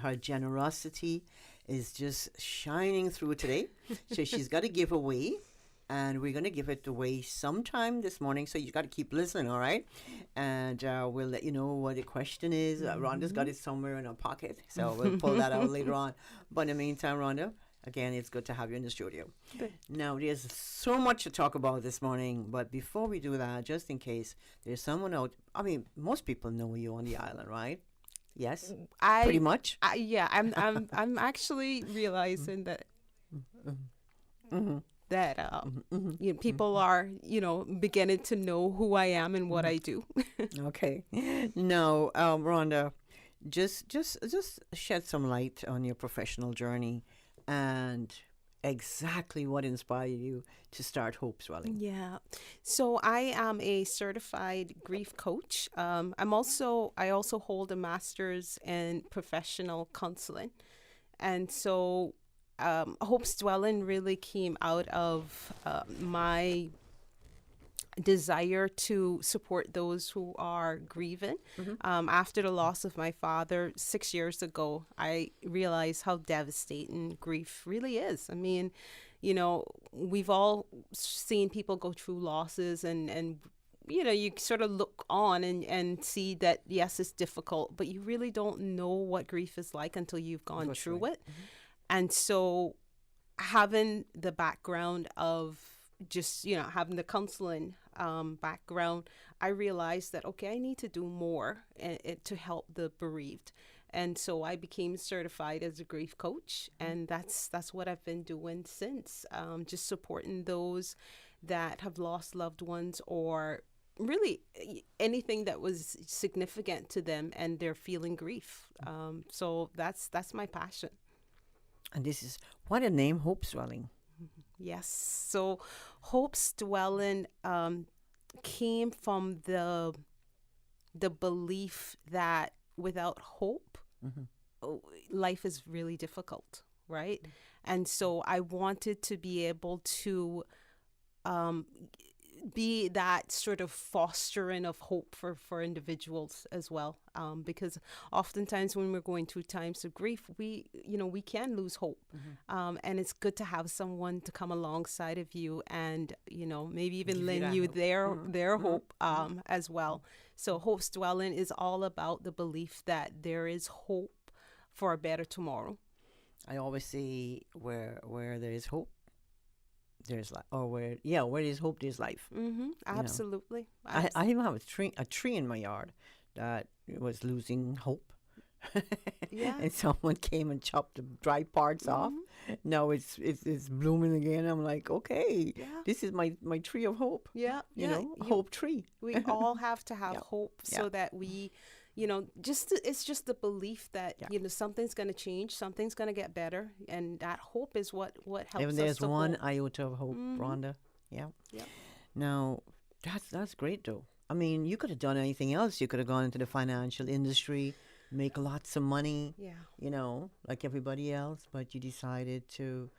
her generosity is just shining through today. So she's got a giveaway, and we're going to give it away sometime this morning. So you got to keep listening, all right? And we'll let you know what the question is. Rhonda's got it somewhere in her pocket, so we'll pull that out later on. But in the meantime, Rhonda, again, it's good to have you in the studio. Good. Now, there's so much to talk about this morning, but before we do that, just in case there's someone out, I mean, most people know you on the island, right? Yes, pretty much. I'm actually realizing that. That people are, beginning to know who I am and what I do. Okay. Now, Rhonda, just shed some light on your professional journey and exactly what inspired you to start Hope's Dwelling. Yeah. So I am a certified grief coach. I also hold a master's in professional counseling. And so Hope's Dwelling really came out of my desire to support those who are grieving. After the loss of my father 6 years ago, I realized how devastating grief really is. I mean, we've all seen people go through losses and you sort of look on and see that, yes, it's difficult, but you really don't know what grief is like until you've gone through it. And so having the background of just, having the counseling background, I realized that, okay, I need to do more to help the bereaved. And so I became certified as a grief coach. And that's what I've been doing since, just supporting those that have lost loved ones or really anything that was significant to them and they're feeling grief. So that's my passion. And this is, what a name, Hope's Dwelling. Yes. So Hope's Dwelling came from the belief that without hope, life is really difficult, right? And so I wanted to be able to be that sort of fostering of hope for individuals as well, because oftentimes when we're going through times of grief, we can lose hope, and it's good to have someone to come alongside of you and maybe even lend you their hope as well. So Hope's Dwelling is all about the belief that there is hope for a better tomorrow. I always say where there is hope, there's life, or where there's hope, there's life. Absolutely. I even have a tree in my yard that was losing hope. Yeah. And someone came and chopped the dry parts off. Now it's blooming again. I'm like, okay, this is my tree of hope. Yeah. Hope tree. We all have to have hope so that we, it's just the belief that, something's going to change, something's going to get better. And that hope is what helps us. Even there's one iota of hope, Rhonda. Yeah. Now, that's great, though. I mean, you could have done anything else. You could have gone into the financial industry, make lots of money, like everybody else. But you decided to,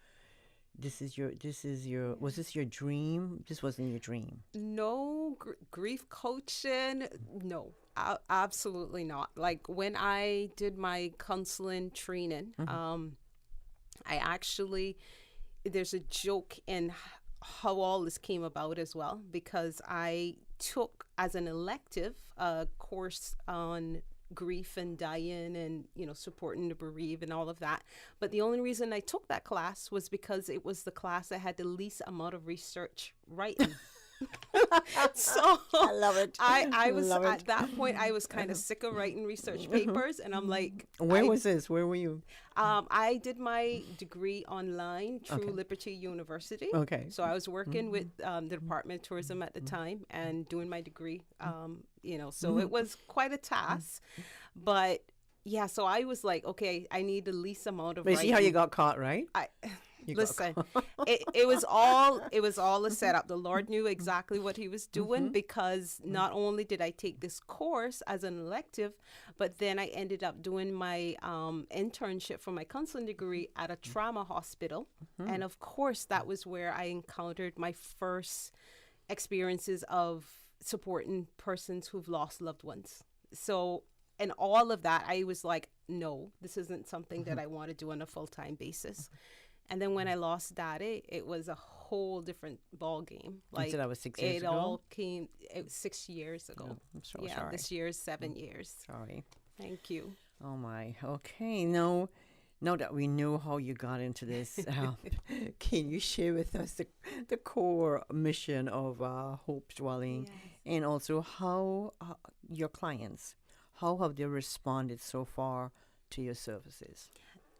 was this your dream? This wasn't your dream. No, grief coaching, no. Absolutely not. Like when I did my counseling training, I actually there's a joke in how all this came about as well, because I took as an elective a course on grief and dying and, supporting the bereaved and all of that. But the only reason I took that class was because it was the class I had the least amount of research writing. So I love it. I was Love at it. that point I was kind of sick of writing research papers, and I'm like, Where was this? Where were you? I did my degree online through Okay. Liberty University. Okay. So I was working with the Department of Tourism at the time and doing my degree. So it was quite a task, but yeah. So I was like, okay, I need the least amount of. But you see how writing. you got caught, right? You got Listen, it was all a setup. The Lord knew exactly what He was doing, because not only did I take this course as an elective, but then I ended up doing my internship for my counseling degree at a trauma hospital, and of course that was where I encountered my first experiences of supporting persons who've lost loved ones. So, and all of that, I was like, no, this isn't something that I want to do on a full-time basis. And then when I lost Daddy, it was a whole different ball game. You said that was 6 years it ago? all came. It was 6 years ago. Oh, I'm so yeah, sorry. this year is 7 years. Sorry. Thank you. Oh my. Okay. Now that we know how you got into this, can you share with us the core mission of Hope Dwelling, and also how your clients, how have they responded so far to your services?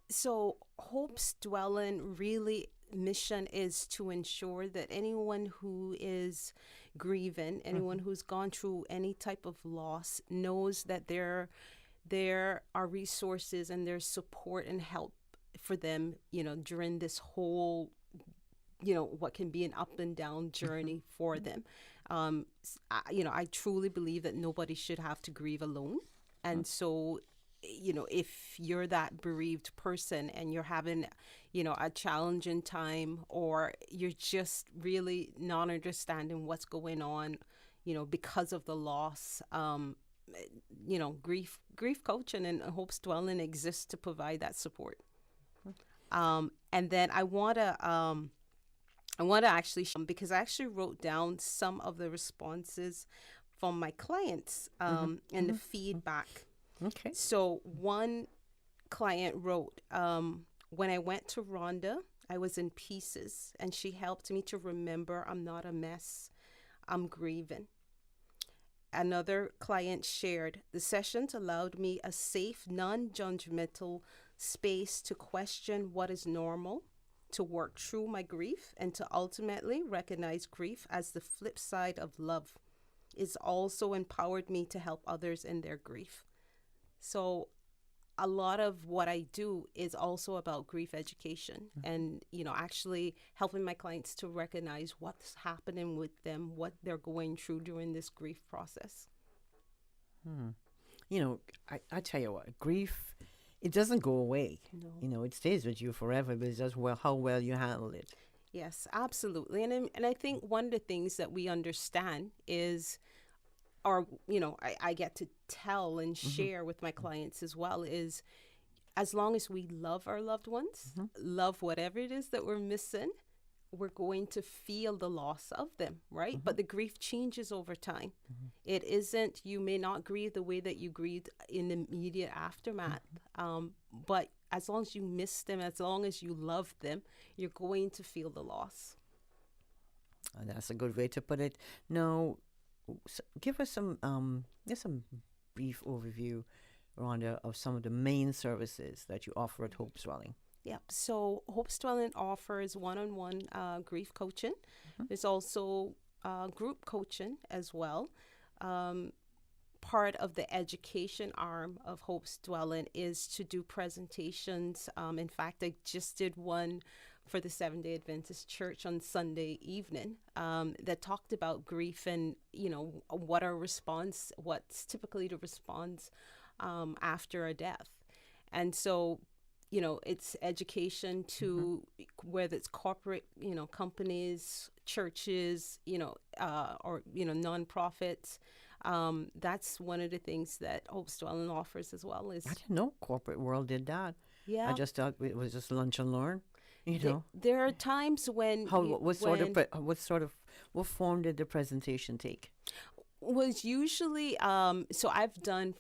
So Hope's Dwelling really mission is to ensure that anyone who is grieving, anyone who's gone through any type of loss, knows that there are resources and there's support and help for them, during this whole, what can be an up and down journey for them. I truly believe that nobody should have to grieve alone. And so, if you're that bereaved person and you're having, a challenging time, or you're just really not understanding what's going on, because of the loss, grief coaching and Hope's Dwelling exists to provide that support. And then I want to actually, because I actually wrote down some of the responses from my clients and the feedback. Okay. So one client wrote, when I went to Rhonda, I was in pieces, and she helped me to remember I'm not a mess, I'm grieving. Another client shared, the sessions allowed me a safe, non-judgmental space to question what is normal, to work through my grief, and to ultimately recognize grief as the flip side of love. It's also empowered me to help others in their grief. So a lot of what I do is also about grief education and, actually helping my clients to recognize what's happening with them, what they're going through during this grief process. I tell you what, grief, it doesn't go away. No. It stays with you forever, but it's just how well you handle it. Yes, absolutely. And I think one of the things that we understand is, or, I get to tell and share with my clients as well, is as long as we love our loved ones, love whatever it is that we're missing, we're going to feel the loss of them, right? But the grief changes over time. It isn't, you may not grieve the way that you grieved in the immediate aftermath. But as long as you miss them, as long as you love them, you're going to feel the loss. That's a good way to put it. Now, give us some brief overview, Rhonda, of some of the main services that you offer at Hope's Dwelling. Yep. So Hope's Dwelling offers one-on-one grief coaching. There's also group coaching as well. Part of the education arm of Hope's Dwelling is to do presentations. In fact, I just did one for the Seventh-day Adventist Church on Sunday evening that talked about grief and, what's typically the response after a death. And so, it's education to whether it's corporate, companies, churches, or, nonprofits. That's one of the things that Hope's Dwelling offers as well. Is I didn't know corporate world did that. Yeah. I just thought it was just lunch and learn. You know, there are times when what form did the presentation take? Was usually so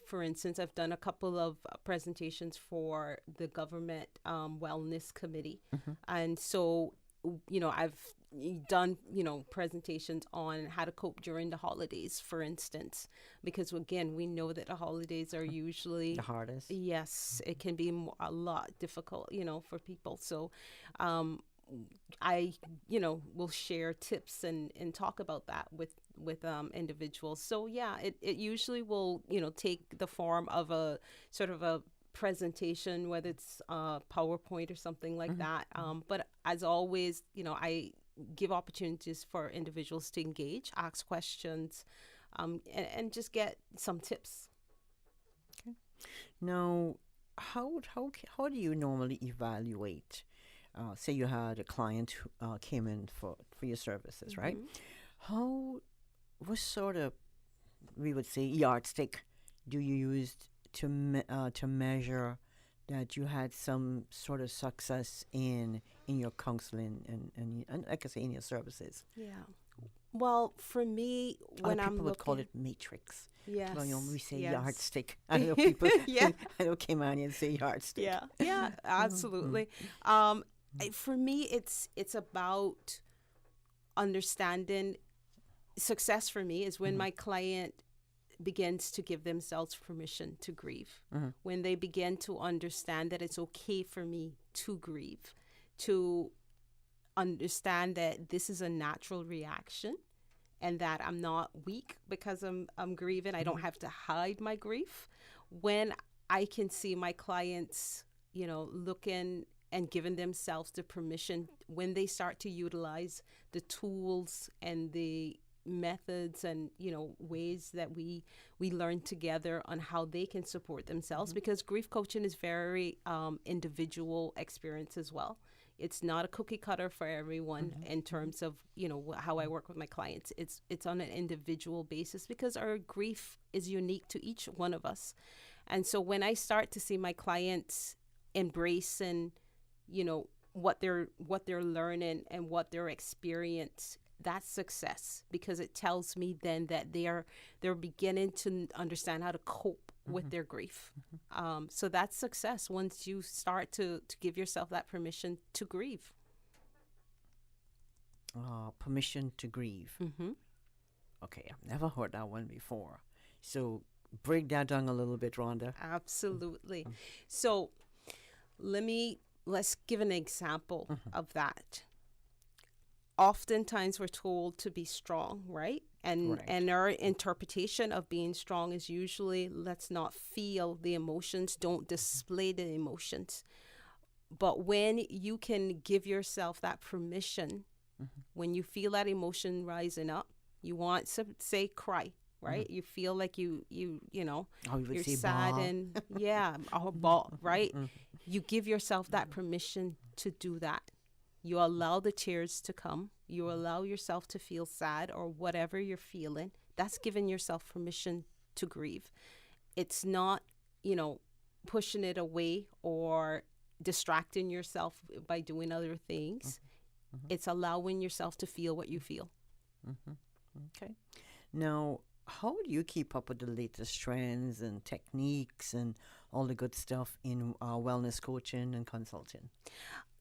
for instance, I've done a couple of presentations for the government wellness committee, and so I've done presentations on how to cope during the holidays, for instance, because again we know that the holidays are usually the hardest. Yes, it can be a lot difficult for people. So I will share tips and talk about that with individuals. So yeah, it usually will take the form of a sort of a presentation, whether it's PowerPoint or something like that. But as always, I give opportunities for individuals to engage, ask questions, and just get some tips. Okay. Now, how do you normally evaluate? Say you had a client who came in for your services, right? What sort of, we would say, yardstick do you use to measure that you had some sort of success in your counseling and like I say, in your services? Yeah. Well, for me, when people I'm would call it matrix. Yes. Well, we say yes. yardstick. I know people. Yeah. I know Caymanians say yardstick. Yeah. Yeah. Absolutely. For me, it's about understanding. Success for me is when my client begins to give themselves permission to grieve, when they begin to understand that it's okay for me to grieve, to understand that this is a natural reaction and that I'm not weak because I'm grieving. I don't have to hide my grief. When I can see my clients, looking and giving themselves the permission, when they start to utilize the tools and the methods and ways that we learn together on how they can support themselves, because grief coaching is very individual experience as well. It's not a cookie cutter for everyone in terms of how I work with my clients. It's on an individual basis because our grief is unique to each one of us. And so when I start to see my clients embrace and what they're learning and what they're experiencing, that's success, because it tells me then that they're beginning to understand how to cope with their grief. So that's success once you start to give yourself that permission to grieve. Permission to grieve. Okay, I've never heard that one before. So break that down a little bit, Rhonda. Absolutely. So let's give an example of that. Oftentimes we're told to be strong, right? And our interpretation of being strong is usually, let's not feel the emotions, don't display the emotions. But when you can give yourself that permission, when you feel that emotion rising up, you want to say cry, right? You feel like you're sad and or bawl, right? You give yourself that permission to do that. You allow the tears to come. You allow yourself to feel sad or whatever you're feeling. That's giving yourself permission to grieve. It's not, pushing it away or distracting yourself by doing other things. It's allowing yourself to feel what you feel. Okay. Now, how do you keep up with the latest trends and techniques and all the good stuff in wellness coaching and consulting?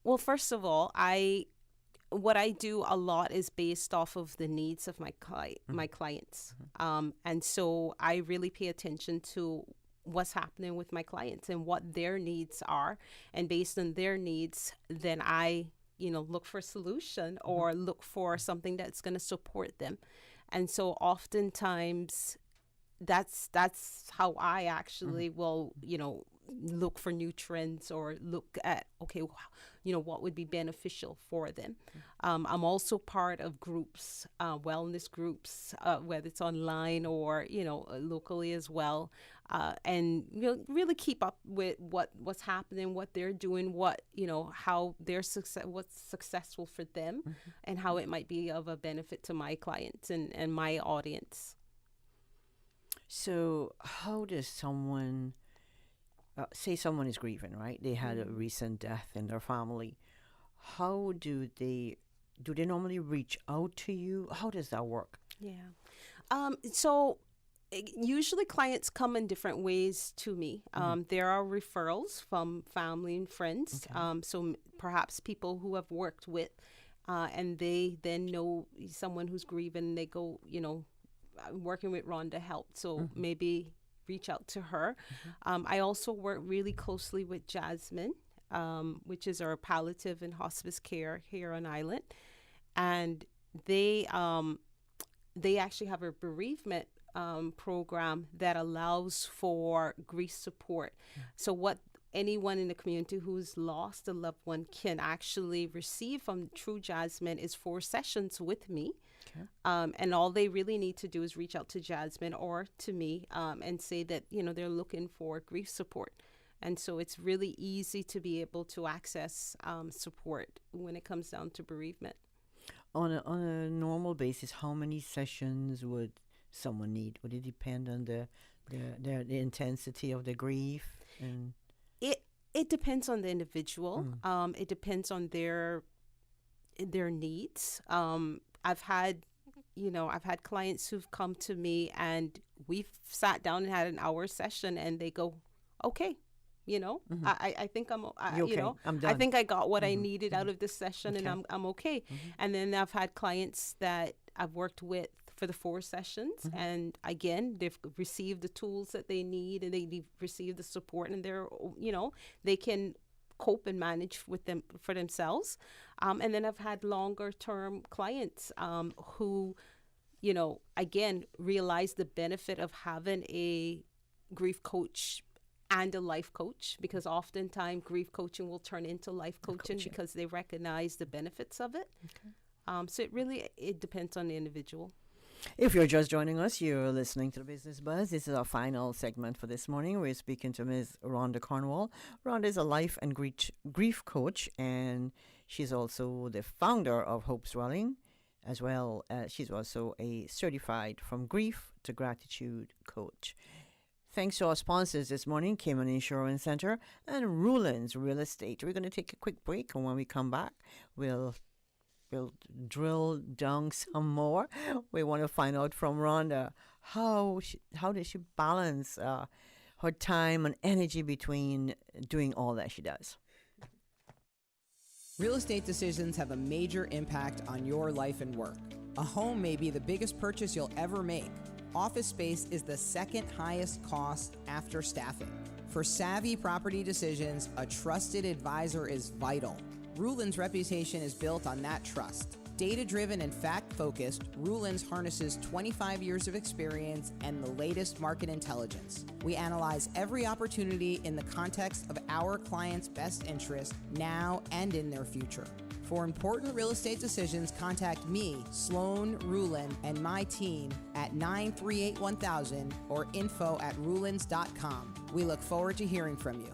Well, first of all, what I do a lot is based off of the needs of my clients. And so I really pay attention to what's happening with my clients and what their needs are. And based on their needs, then I, look for a solution or look for something that's going to support them. And so oftentimes that's how I actually will, look for new trends or look at, what would be beneficial for them. I'm also part of groups, wellness groups, whether it's online or, locally as well. And really keep up with what's happening, what they're doing, how what's successful for them and how it might be of a benefit to my clients and my audience. So how does someone, say someone is grieving, right? They had a recent death in their family. how do they normally reach out to you? How does that work? Yeah. So usually clients come in different ways to me. There are referrals from family and friends. So perhaps people who have worked with, and they then know someone who's grieving. They go, working with Rhonda helped. So maybe reach out to her. I also work really closely with Jasmine, which is our palliative and hospice care here on island. And they actually have a bereavement program that allows for grief support. So what anyone in the community who's lost a loved one can actually receive from True Jasmine is 4 sessions with me. And all they really need to do is reach out to Jasmine or to me and say that, they're looking for grief support. And so it's really easy to be able to access support when it comes down to bereavement. On a normal basis, how many sessions would someone need? Would it depend on the intensity of the grief? And it depends on the individual. It depends on their needs. I've had clients who've come to me and we've sat down and had an hour session, and they go, okay. I think I'm done. I think I got what I needed out of this session, and I'm okay. And then I've had clients that I've worked with for the 4 sessions, and again, they've received the tools that they need, and they've received the support, and they're, they can cope and manage with them for themselves. And then I've had longer term clients who, again, realize the benefit of having a grief coach and a life coach, because oftentimes grief coaching will turn into life coaching because they recognize the benefits of it. So it depends on the individual. If you're just joining us, you're listening to the Business Buzz. This is our final segment for this morning. We're speaking to Ms. Rhonda Cornwall. Rhonda is a life and grief coach, and she's also the founder of Hope's Dwelling, as well as she's also a certified From Grief to Gratitude coach. Thanks to our sponsors this morning, Cayman Insurance Center and Ruland's Real Estate. We're going to take a quick break, and when we come back, we'll drill down some more. We want to find out from Rhonda how does she balance her time and energy between doing all that she does. Real estate decisions have a major impact on your life and work. A home may be the biggest purchase you'll ever make. Office space is the second highest cost after staffing. For savvy property decisions, a trusted advisor is vital. Ruland's reputation is built on that trust. Data-driven and fact-focused, Ruland's harnesses 25 years of experience and the latest market intelligence. We analyze every opportunity in the context of our clients' best interest now and in their future. For important real estate decisions, contact me, Sloan Ruland, and my team at 938-1000 or info@rulands.com. We look forward to hearing from you.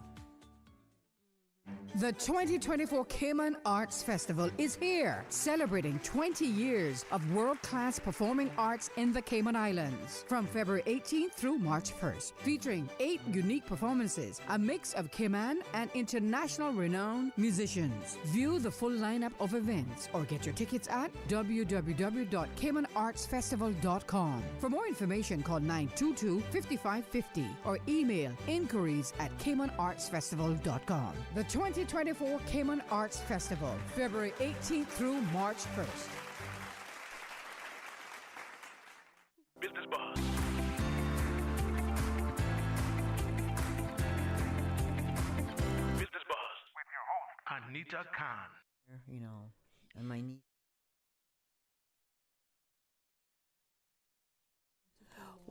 The 2024 Cayman Arts Festival is here, celebrating 20 years of world-class performing arts in the Cayman Islands. From February 18th through March 1st, featuring 8 unique performances, a mix of Cayman and international renowned musicians. View the full lineup of events or get your tickets at www.caymanartsfestival.com. For more information, call 922-5550 or email inquiries@caymanartsfestival.com. The 2024 Cayman Arts Festival, February 18th through March 1st. Business Buzz. Business Buzz with your host, Anita Khan. And my niece.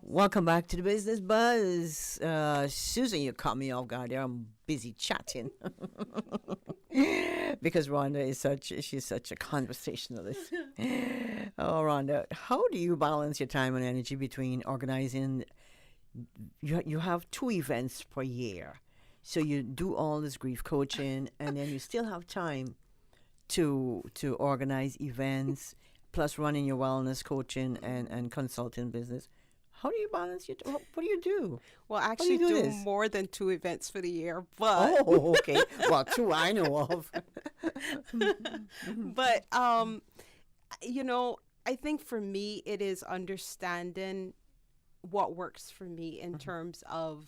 Welcome back to the Business Buzz. Susan, you caught me off guard there. I'm busy chatting because Rhonda is she's such a conversationalist. Oh, Rhonda, how do you balance your time and energy between organizing? You have 2 events per year, so you do all this grief coaching, and then you still have time to organize events, plus running your wellness coaching and consulting business. How do you balance your? What do you do? Well, I actually do more than 2 events for the year, but oh, okay. Well, 2 I know of. But I think for me it is understanding what works for me in terms of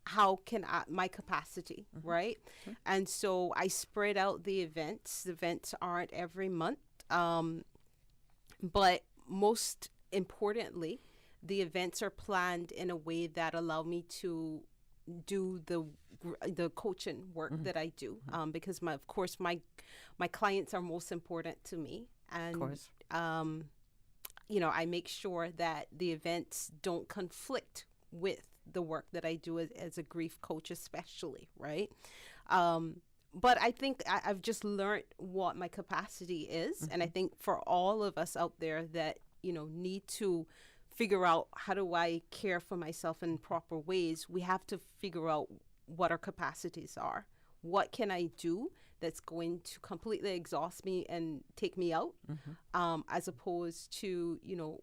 how can my capacity, right? And so I spread out the events. The events aren't every month, but most importantly, the events are planned in a way that allow me to do the coaching work that I do, because of course my clients are most important to me, and Of course. I make sure that the events don't conflict with the work that I do as a grief coach, especially, right? But I think I've just learned what my capacity is. And I think for all of us out there that, need to figure out how do I care for myself in proper ways, we have to figure out what our capacities are. What can I do that's going to completely exhaust me and take me out, as opposed to,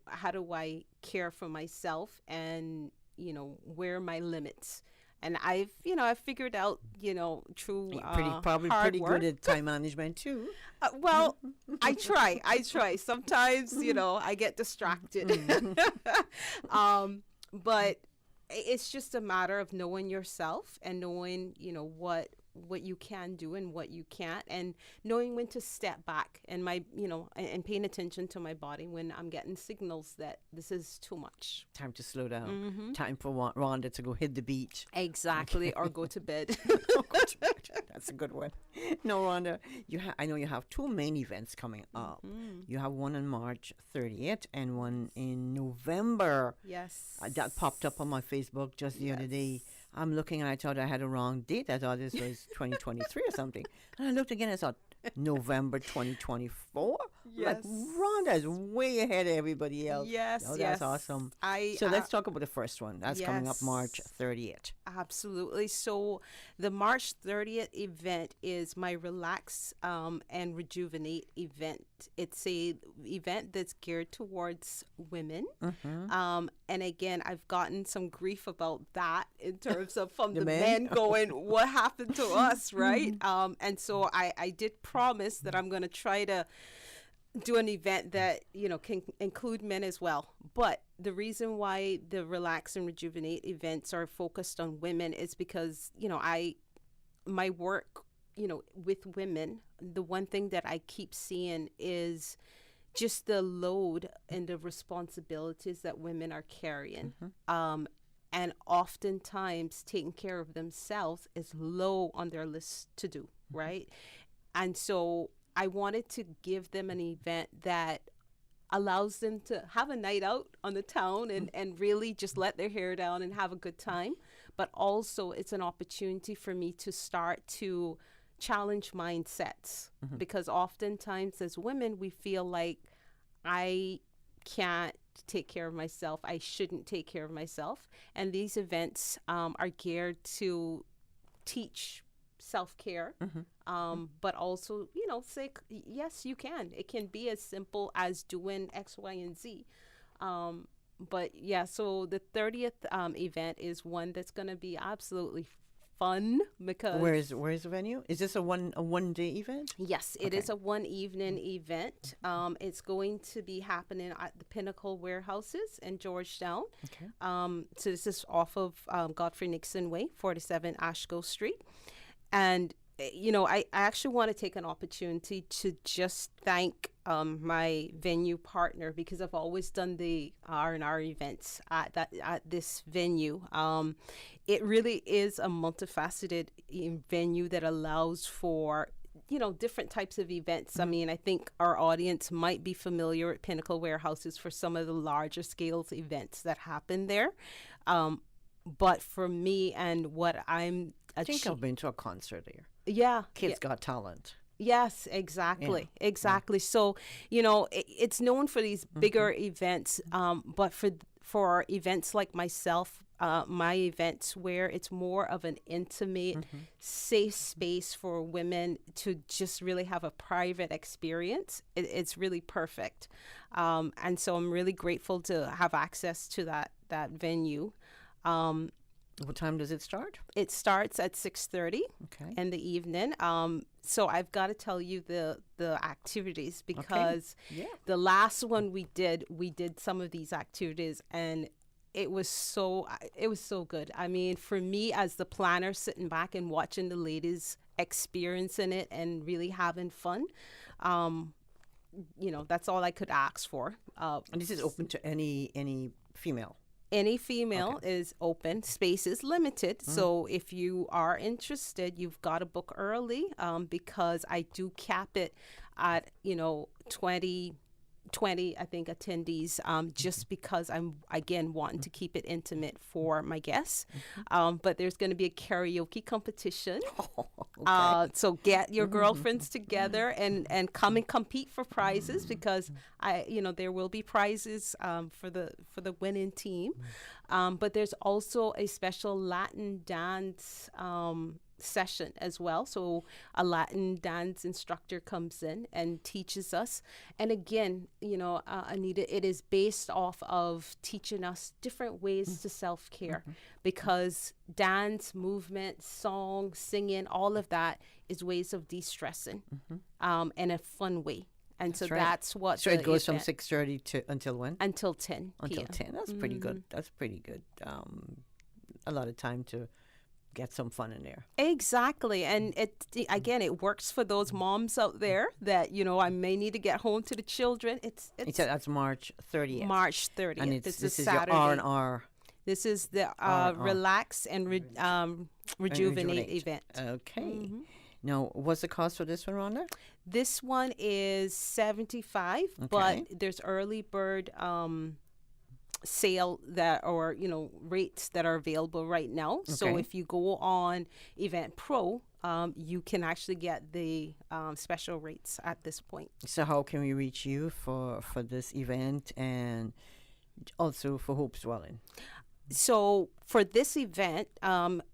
how do I care for myself and, where are my limits? And I've figured out, through probably hard pretty work. good at time management too. Well, I try. Sometimes, I get distracted. But it's just a matter of knowing yourself and knowing, what you can do and what you can't, and knowing when to step back and and paying attention to my body when I'm getting signals that this is too much. Time to slow down. Time for Rhonda to go hit the beach. Exactly, or go to bed. That's a good one. No, Rhonda, I know you have two main events coming up. You have one on March 30th and one in November. Yes. That popped up on my Facebook just the other day. I'm looking and I thought I had a wrong date. I thought this was 2023 or something. And I looked again and I thought, November 2024? Yes. Like, Rhonda is way ahead of everybody else. Yes, Oh, yes. that's awesome. So let's talk about the first one. That's coming up March 30th. Absolutely. So the March 30th event is my Relax and Rejuvenate event. It's a event that's geared towards women. And again, I've gotten some grief about that in terms of from the men going, what happened to us, right? And so I did promise that I'm going to try to do an event that, can include men as well. But the reason why the Relax and Rejuvenate events are focused on women is because, my work, with women, the one thing that I keep seeing is just the load and the responsibilities that women are carrying. And oftentimes taking care of themselves is low on their list to do, right? And so I wanted to give them an event that allows them to have a night out on the town and really just let their hair down and have a good time. But also it's an opportunity for me to start to challenge mindsets, because oftentimes as women, we feel like I can't take care of myself. I shouldn't take care of myself. And these events are geared to teach self-care, but also, say, yes, you can. It can be as simple as doing X, Y, and Z. But yeah, so the 30th event is one that's going to be absolutely fun because where's the venue? Is this a one day event? Yes, it is a one evening event. It's going to be happening at the Pinnacle Warehouses in Georgetown. Okay. So this is off of Godfrey Nixon Way, 47 Ashko Street. And I actually want to take an opportunity to just thank my venue partner, because I've always done the R&R events at this venue. It really is a multifaceted venue that allows for different types of events. I mean, I think our audience might be familiar with Pinnacle Warehouses for some of the larger scales events that happen there. But for me and what I think I've been to a concert there. Yeah. Kids Got Talent. Yes, exactly. Yeah. Exactly. Yeah. So, it's known for these bigger events, but for events like myself, my events where it's more of an intimate, safe space for women to just really have a private experience, it's really perfect. And so I'm really grateful to have access to that venue. What time does it start? It starts at 6:30 Okay. in the evening. So I've got to tell you the activities, because Yeah. the last one we did some of these activities, and it was so good. I mean, for me as the planner, sitting back and watching the ladies experiencing it and really having fun, that's all I could ask for. And this is open to any female. Any female is open. Space is limited. So if you are interested, you've got to book early, because I do cap it at, 20, I think, attendees, just because I'm, again, wanting to keep it intimate for my guests. But there's going to be a karaoke competition. So get your girlfriends together and come and compete for prizes, because there will be prizes for the winning team. But there's also a special Latin dance session as well. So a Latin dance instructor comes in and teaches us. And again, Anita, it is based off of teaching us different ways to self-care, because dance, movement, song, singing, all of that is ways of de-stressing in a fun way. And That's so right. that's what So the it goes from event- 6:30 to until when? Until 10 Until p.m. 10. That's pretty good. That's pretty good. A lot of time to get some fun in there. Exactly. And it works for those moms out there that, I may need to get home to the children. That's March 30th. March 30th. And this is Saturday. your R&R. This is the Relax and Rejuvenate event. Okay. Now, what's the cost for this one, Rhonda? This one is $75, but there's early bird sale rates that are available right now. So Okay. if you go on Event Pro, you can actually get the special rates at this point. So how can we reach you for this event and also for Hope Swelling? So for this event,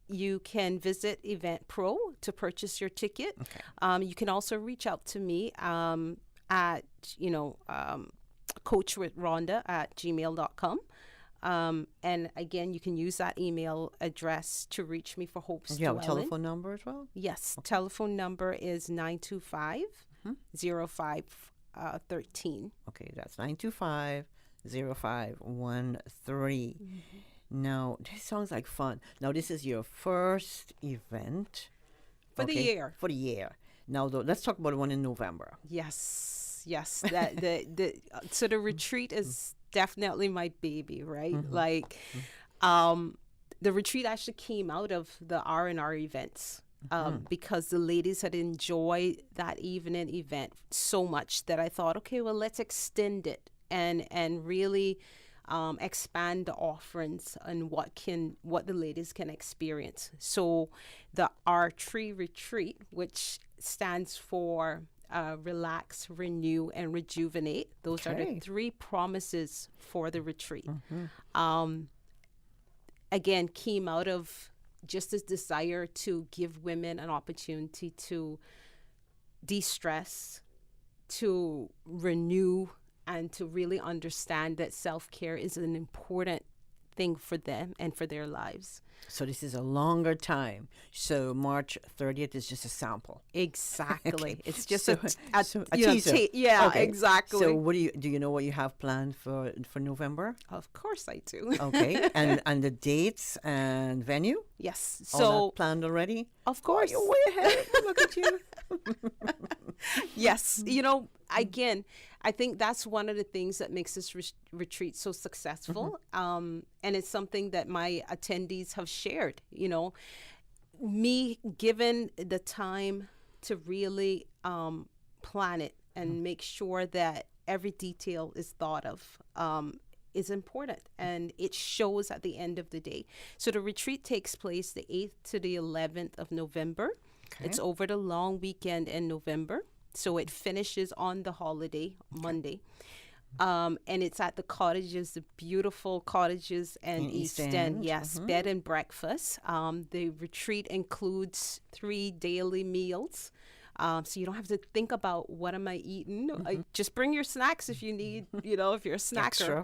you can visit Event Pro to purchase your ticket. You can also reach out to me at, coachwithrhonda@gmail.com. And again, you can use that email address to reach me for Hope Do you have a Swelling. telephone number as well? Yes. Telephone number is 925-0513. Okay, that's 925-0513. Now, this sounds like fun. Now, this is your first event. For the year. For the year. Now, let's talk about the one in November. Yes. So the retreat is definitely my baby, right? The retreat actually came out of the R&R events. Because the ladies had enjoyed that evening event so much that I thought, okay, well, let's extend it and really expand the offerings and what the ladies can experience. So the R3 retreat, which stands for Relax, Renew, and Rejuvenate. Those are the 3 promises for the retreat. Again, came out of just this desire to give women an opportunity to de-stress, to renew, and to really understand that self-care is an important thing for them and for their lives. So this is a longer time. So March 30th is just a sample. Exactly. Okay. It's just a teaser. Exactly. So what do you know what you have planned for November? Of course I do. Okay. And the dates and venue? Yes. All So that planned already? Of course. You're way ahead. Look at you. Yes. Again, I think that's one of the things that makes this retreat so successful. And it's something that my attendees have shared, me given the time to really plan it and make sure that every detail is thought of is important, and it shows at the end of the day. So the retreat takes place the 8th to the 11th of November. It's over the long weekend in November. So it finishes on the holiday, Monday. And it's at the cottages, the beautiful cottages in East End. Yes, bed and breakfast. The retreat includes 3 daily meals. So you don't have to think about what am I eating. Just bring your snacks if you need, if you're a snacker.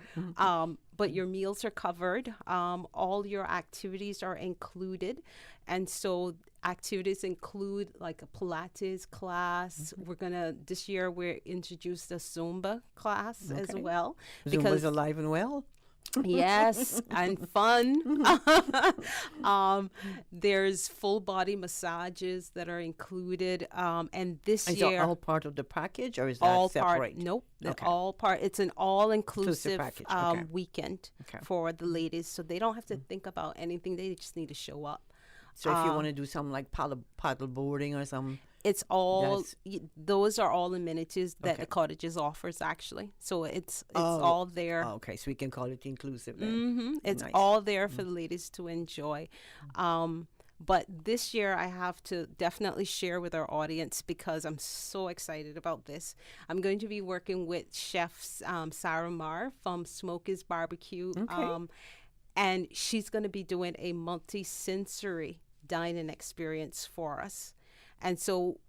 But your meals are covered. All your activities are included. And so activities include like a Pilates class. This year we're introduced a Zumba class as well. Zumba's alive and well. Yes, and fun. There's full body massages that are included. And this is year, all part of the package, or is that all separate? Part. Nope, all part. It's an all-inclusive package. Weekend for the ladies, so they don't have to think about anything. They just need to show up. So if you want to do something like paddle boarding or something, it's all those are all amenities that the cottages offers actually. So it's all there. Okay, so we can call it inclusive then. It's all there for the ladies to enjoy. But this year I have to definitely share with our audience because I'm so excited about this. I'm going to be working with Chef Sarah Marr from Smokey's Barbecue. And she's going to be doing a multi-sensory dining experience for us. And so,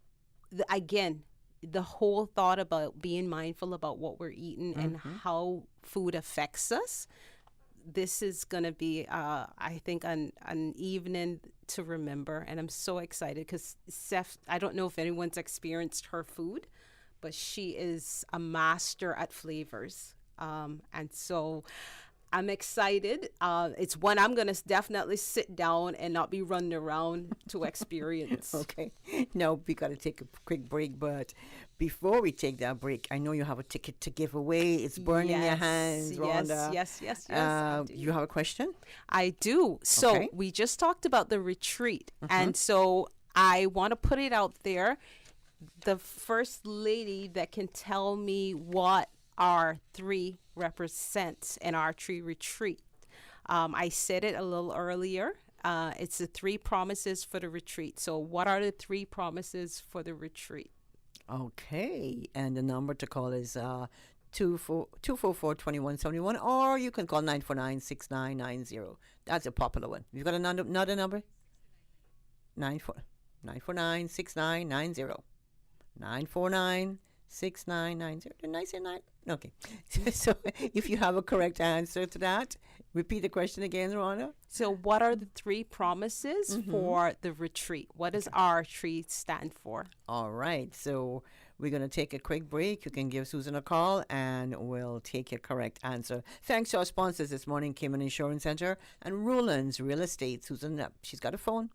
again, the whole thought about being mindful about what we're eating and how food affects us, this is going to be, I think, an evening to remember. And I'm so excited because Steph, I don't know if anyone's experienced her food, but she is a master at flavors. And so I'm excited. It's one I'm going to definitely sit down and not be running around to experience. Okay. No, we got to take a quick break. But before we take that break, I know you have a ticket to give away. It's burning your hands, Rhonda. Yes. You have a question? I do. So we just talked about the retreat. And so I want to put it out there. The first lady that can tell me what our 3 represents in our tree retreat. I said it a little earlier. It's the 3 promises for the retreat. So what are the 3 promises for the retreat? Okay. And the number to call is 244-2171, or you can call 949-6990. That's a popular one. You've got another number? 949-6990. 949-6990. Didn't I say 9? Okay. So if you have a correct answer to that, repeat the question again, Rhonda. So what are the 3 promises for the retreat? What does our retreat stand for? All right. So we're going to take a quick break. You can give Susan a call and we'll take your correct answer. Thanks to our sponsors this morning, Cayman Insurance Center and Roland's Real Estate. Susan, she's got a phone.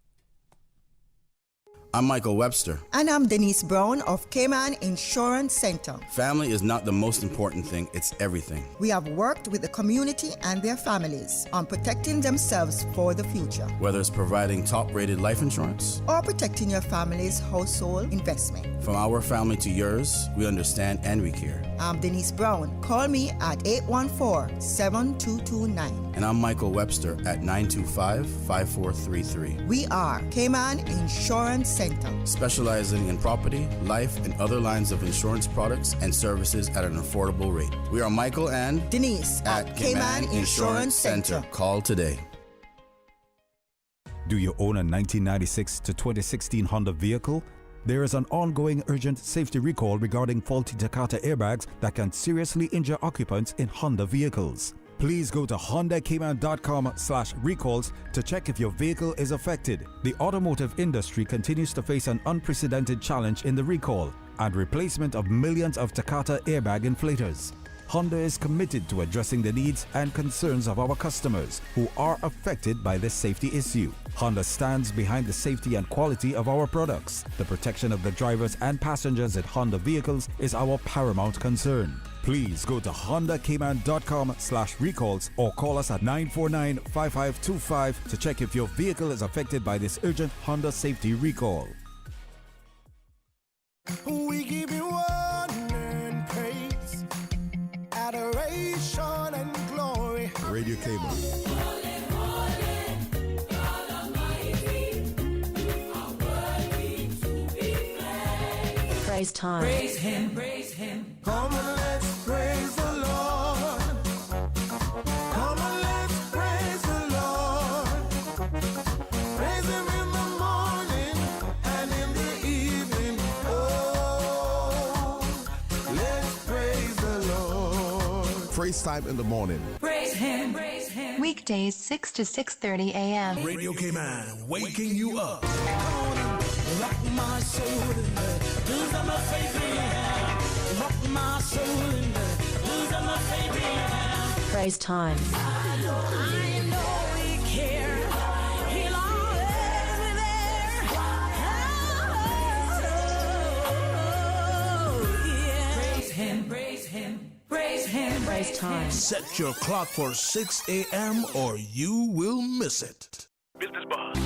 I'm Michael Webster. And I'm Denise Brown of Cayman Insurance Center. Family is not the most important thing, it's everything. We have worked with the community and their families on protecting themselves for the future. Whether it's providing top-rated life insurance or protecting your family's household investment. From our family to yours, we understand and we care. I'm Denise Brown. Call me at 814-7229. And I'm Michael Webster at 925-5433. We are Cayman Insurance Center, specializing in property, life, and other lines of insurance products and services at an affordable rate. We are Michael and Denise at Cayman Insurance Center. Call today. Do you own a 1996 to 2016 Honda vehicle? There is an ongoing urgent safety recall regarding faulty Takata airbags that can seriously injure occupants in Honda vehicles. Please go to HondaCayman.com/recalls to check if your vehicle is affected. The automotive industry continues to face an unprecedented challenge in the recall and replacement of millions of Takata airbag inflators. Honda is committed to addressing the needs and concerns of our customers who are affected by this safety issue. Honda stands behind the safety and quality of our products. The protection of the drivers and passengers in Honda vehicles is our paramount concern. Please go to HondaCayman.com/recalls or call us at 949-5525 to check if your vehicle is affected by this urgent Honda safety recall. We give you honor and praise, adoration and glory. Radio Cayman. Praise time. Praise him, praise him. Come and let's praise the Lord. Come and let's praise the Lord. Praise him in the morning and in the evening. Oh, Praise Time in the morning. Praise him. Praise him. Weekdays 6 to 6:30 a.m. Radio K-Man, waking you up. Rock my soul in the blues of my faith. Rock my soul in the blues of my faith. Praise time. I know he cares. He'll always be there. Oh, yeah. Praise him. Praise him. Praise him. Praise time. Set your clock for 6 a.m. or you will miss it. Business Buzz.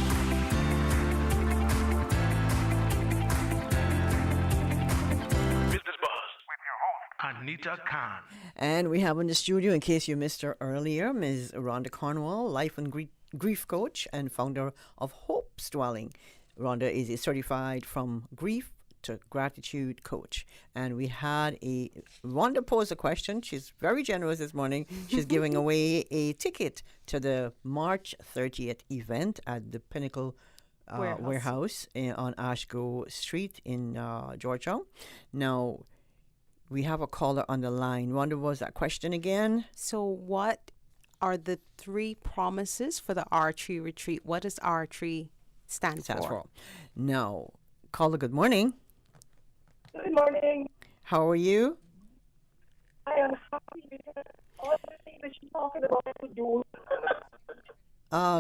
Business Buzz with your host, Anita Khan. And we have in the studio, in case you missed her earlier, Ms. Rhonda Cornwall, life and grief coach and founder of Hope's Dwelling. Rhonda is a certified from grief to gratitude coach. And we had Rhonda posed a question. She's very generous this morning. She's giving away a ticket to the March 30th event at the Pinnacle Warehouse on Ashgrove Street in Georgetown. Now, we have a caller on the line. Rhonda, what was that question again? So what are the 3 promises for the R3 retreat? What does R3 stand for? Now, caller, good morning. Good morning. How are you? I am happy because all the things that she's talking about to do.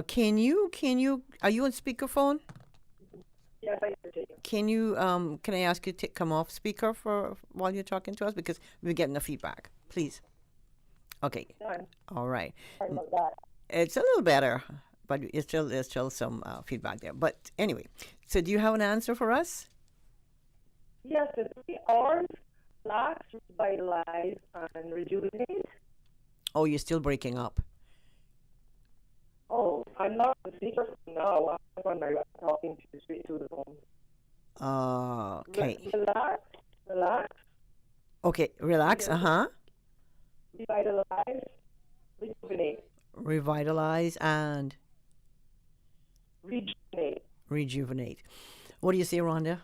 Can you, are you on speakerphone? Yes, I do. Can you, can I ask you to come off speaker while you're talking to us? Because we're getting the feedback. Please. Okay. Done. All right. Sorry about that. It's a little better, but there's still some feedback there. But anyway, so do you have an answer for us? Yes, the 3 R's: relax, revitalize, and rejuvenate. Oh, you're still breaking up. Oh, I'm not the speaker now. I'm on my talking straight to the phone. Okay. Relax. Okay, relax. Revitalize, rejuvenate. Revitalize and rejuvenate. What do you say, Rhonda?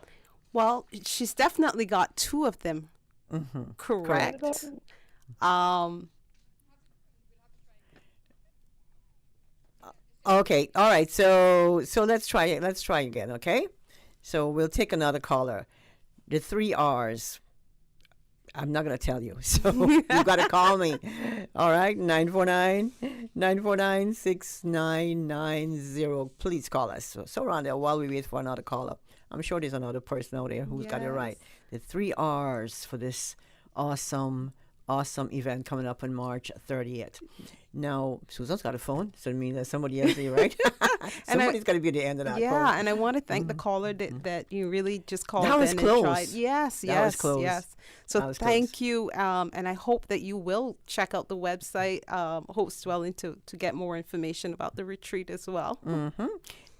Well, she's definitely got 2 of them. Mm-hmm. Correct. Okay. All right. So let's try it. Let's try again. Okay. So we'll take another caller. The 3 R's. I'm not going to tell you. So you've got to call me. All right. 949-6990. Please call us. So Rhonda, while we wait for another caller, I'm sure there's another person out there who's got it right. The 3 R's for this awesome event coming up on March 30th. Now, Susan's got a phone, so it means there's somebody else here, right? Somebody's got to be at the end of that phone. Yeah, and I want to thank the caller that you really just called that was in close. and tried. Yes. Was close. Yes. So thank you, and I hope that you will check out the website, Hope's Dwelling, to get more information about the retreat as well. Mm-hmm.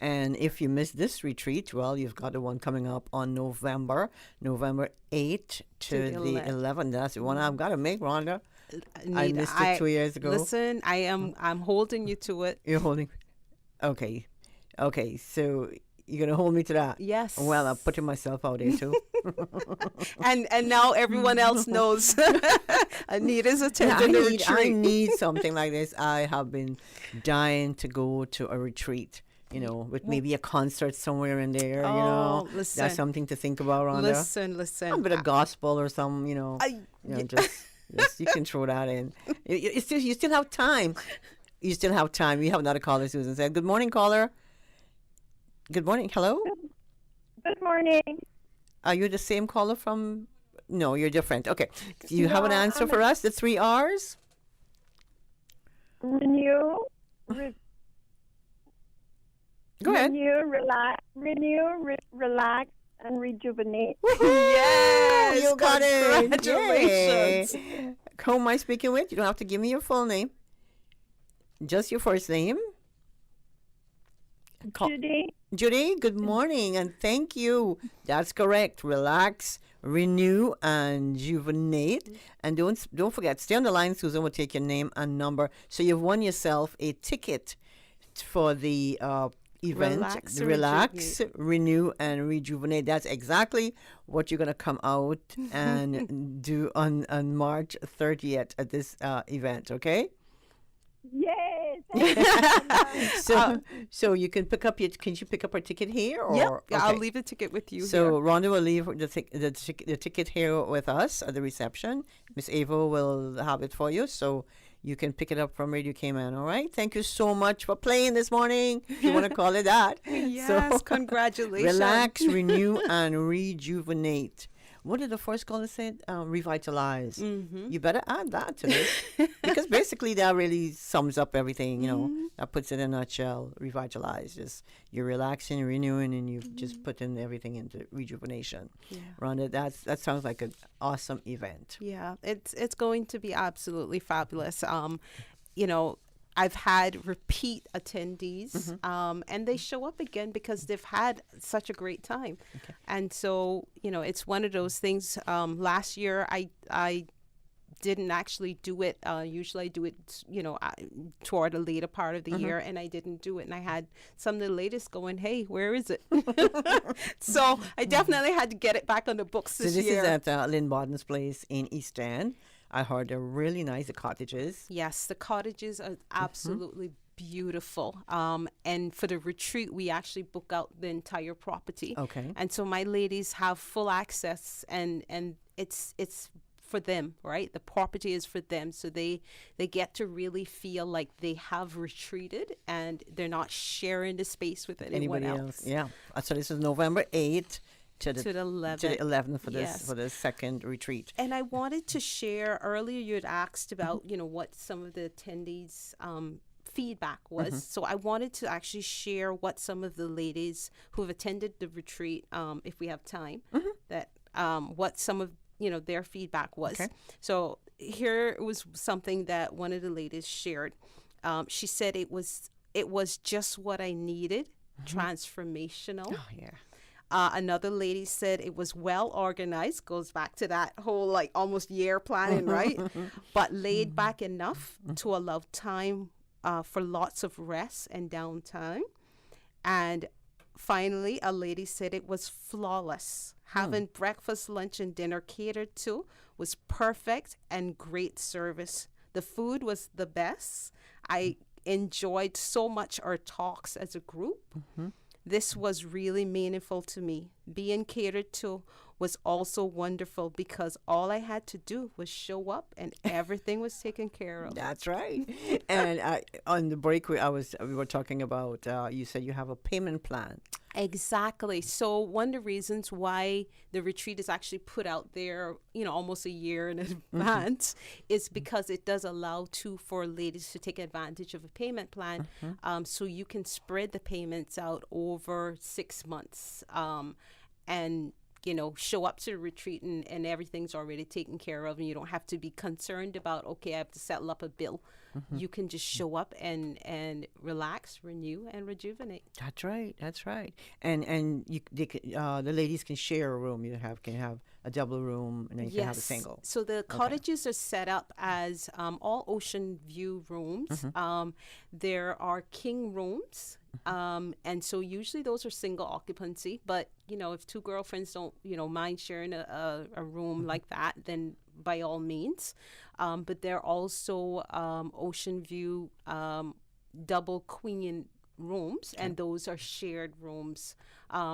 And if you missed this retreat, well, you've got the one coming up on November 8th to the 11th. That's the one I've got to make, Rhonda. I missed it 2 years ago. Listen, I'm holding you to it. You're holding. Okay. So you're gonna hold me to that. Yes. Well, I'm putting myself out there too. and now everyone else knows Anita's attending the retreat. I need something like this. I have been dying to go to a retreat. With maybe a concert somewhere in there, listen. That's something to think about, Rhonda. Listen. A bit of gospel or some, just you can throw that in. You still have time. You still have time. We have another caller, Susan said. Good morning, caller. Good morning. Hello? Good morning. Are you the same caller from... No, you're different. Okay. Do you have an answer for us? The 3 R's? Renew. Go ahead. Relax, and rejuvenate. Yes, you got it. Congratulations. Who am I speaking with? You don't have to give me your full name. Just your first name. Judy, good morning, and thank you. That's correct. Relax, renew, and rejuvenate. And don't forget, stay on the line. Susan will take your name and number. So you've won yourself a ticket for the event. Relax, renew, and rejuvenate. That's exactly what you're going to come out and do on March 30th at this event, okay? Yes. So you can pick up can you pick up our ticket here? Or? Yep. Okay. I'll leave the ticket with you. So here. Rhonda will leave the ticket here with us at the reception. Miss Ava will have it for you, so you can pick it up from Radio Cayman. All right. Thank you so much for playing this morning. If you want to call it that. Yes. Congratulations. Relax, renew, and rejuvenate. What did the first caller say? Revitalize. Mm-hmm. You better add that to this because basically that really sums up everything. You know, that puts it in a nutshell. Revitalize. Just you're relaxing, renewing, and you just put in everything into rejuvenation. Yeah. Rhonda, that sounds like an awesome event. Yeah, it's going to be absolutely fabulous. You know, I've had repeat attendees, and they show up again because they've had such a great time. Okay. And so, you know, it's one of those things. Last year, I didn't actually do it. Usually I do it, you know, toward the later part of the year, and I didn't do it. And I had some of the ladies going, hey, where is it? So I definitely had to get it back on the books this year. So this is at Lynn Barton's place in East End. I heard they're really nice, the cottages. Yes, the cottages are absolutely beautiful. And for the retreat, we actually book out the entire property. Okay. And so my ladies have full access, and it's for them, right? The property is for them, so they get to really feel like they have retreated and they're not sharing the space with anyone else. Yeah. So this is November 8th. To the 11th. To the 11th for this for the second retreat. And I wanted to share earlier. You had asked about you know what some of the attendees' feedback was. So I wanted to actually share what some of the ladies who have attended the retreat, if we have time, that what some of their feedback was. Okay. So here was something that one of the ladies shared. She said it was just what I needed, transformational. Oh yeah. Another lady said it was well organized, goes back to that whole like almost year planning, right? But laid back enough to allow time for lots of rest and downtime. And finally, a lady said it was flawless. Having breakfast, lunch, and dinner catered to was perfect and great service. The food was the best. I enjoyed so much our talks as a group. This was really meaningful to me. Being catered to was also wonderful because all I had to do was show up and everything was taken care of. That's right. And on the break, we were talking about, you said you have a payment plan. Exactly. So one of the reasons why the retreat is actually put out there, almost a year in advance, is because it does allow for ladies to take advantage of a payment plan. So you can spread the payments out over 6 months, and show up to the retreat and everything's already taken care of, and you don't have to be concerned about, okay, I have to settle up a bill. You can just show up and relax, renew, and rejuvenate. That's right. And the ladies can share a room. You can have a double room, and then you can have a single. So the cottages are set up as all ocean view rooms. There are king rooms. And so usually those are single occupancy, but if two girlfriends don't mind sharing a room like that, then by all means. But there are also ocean view double queen rooms, and those are shared rooms.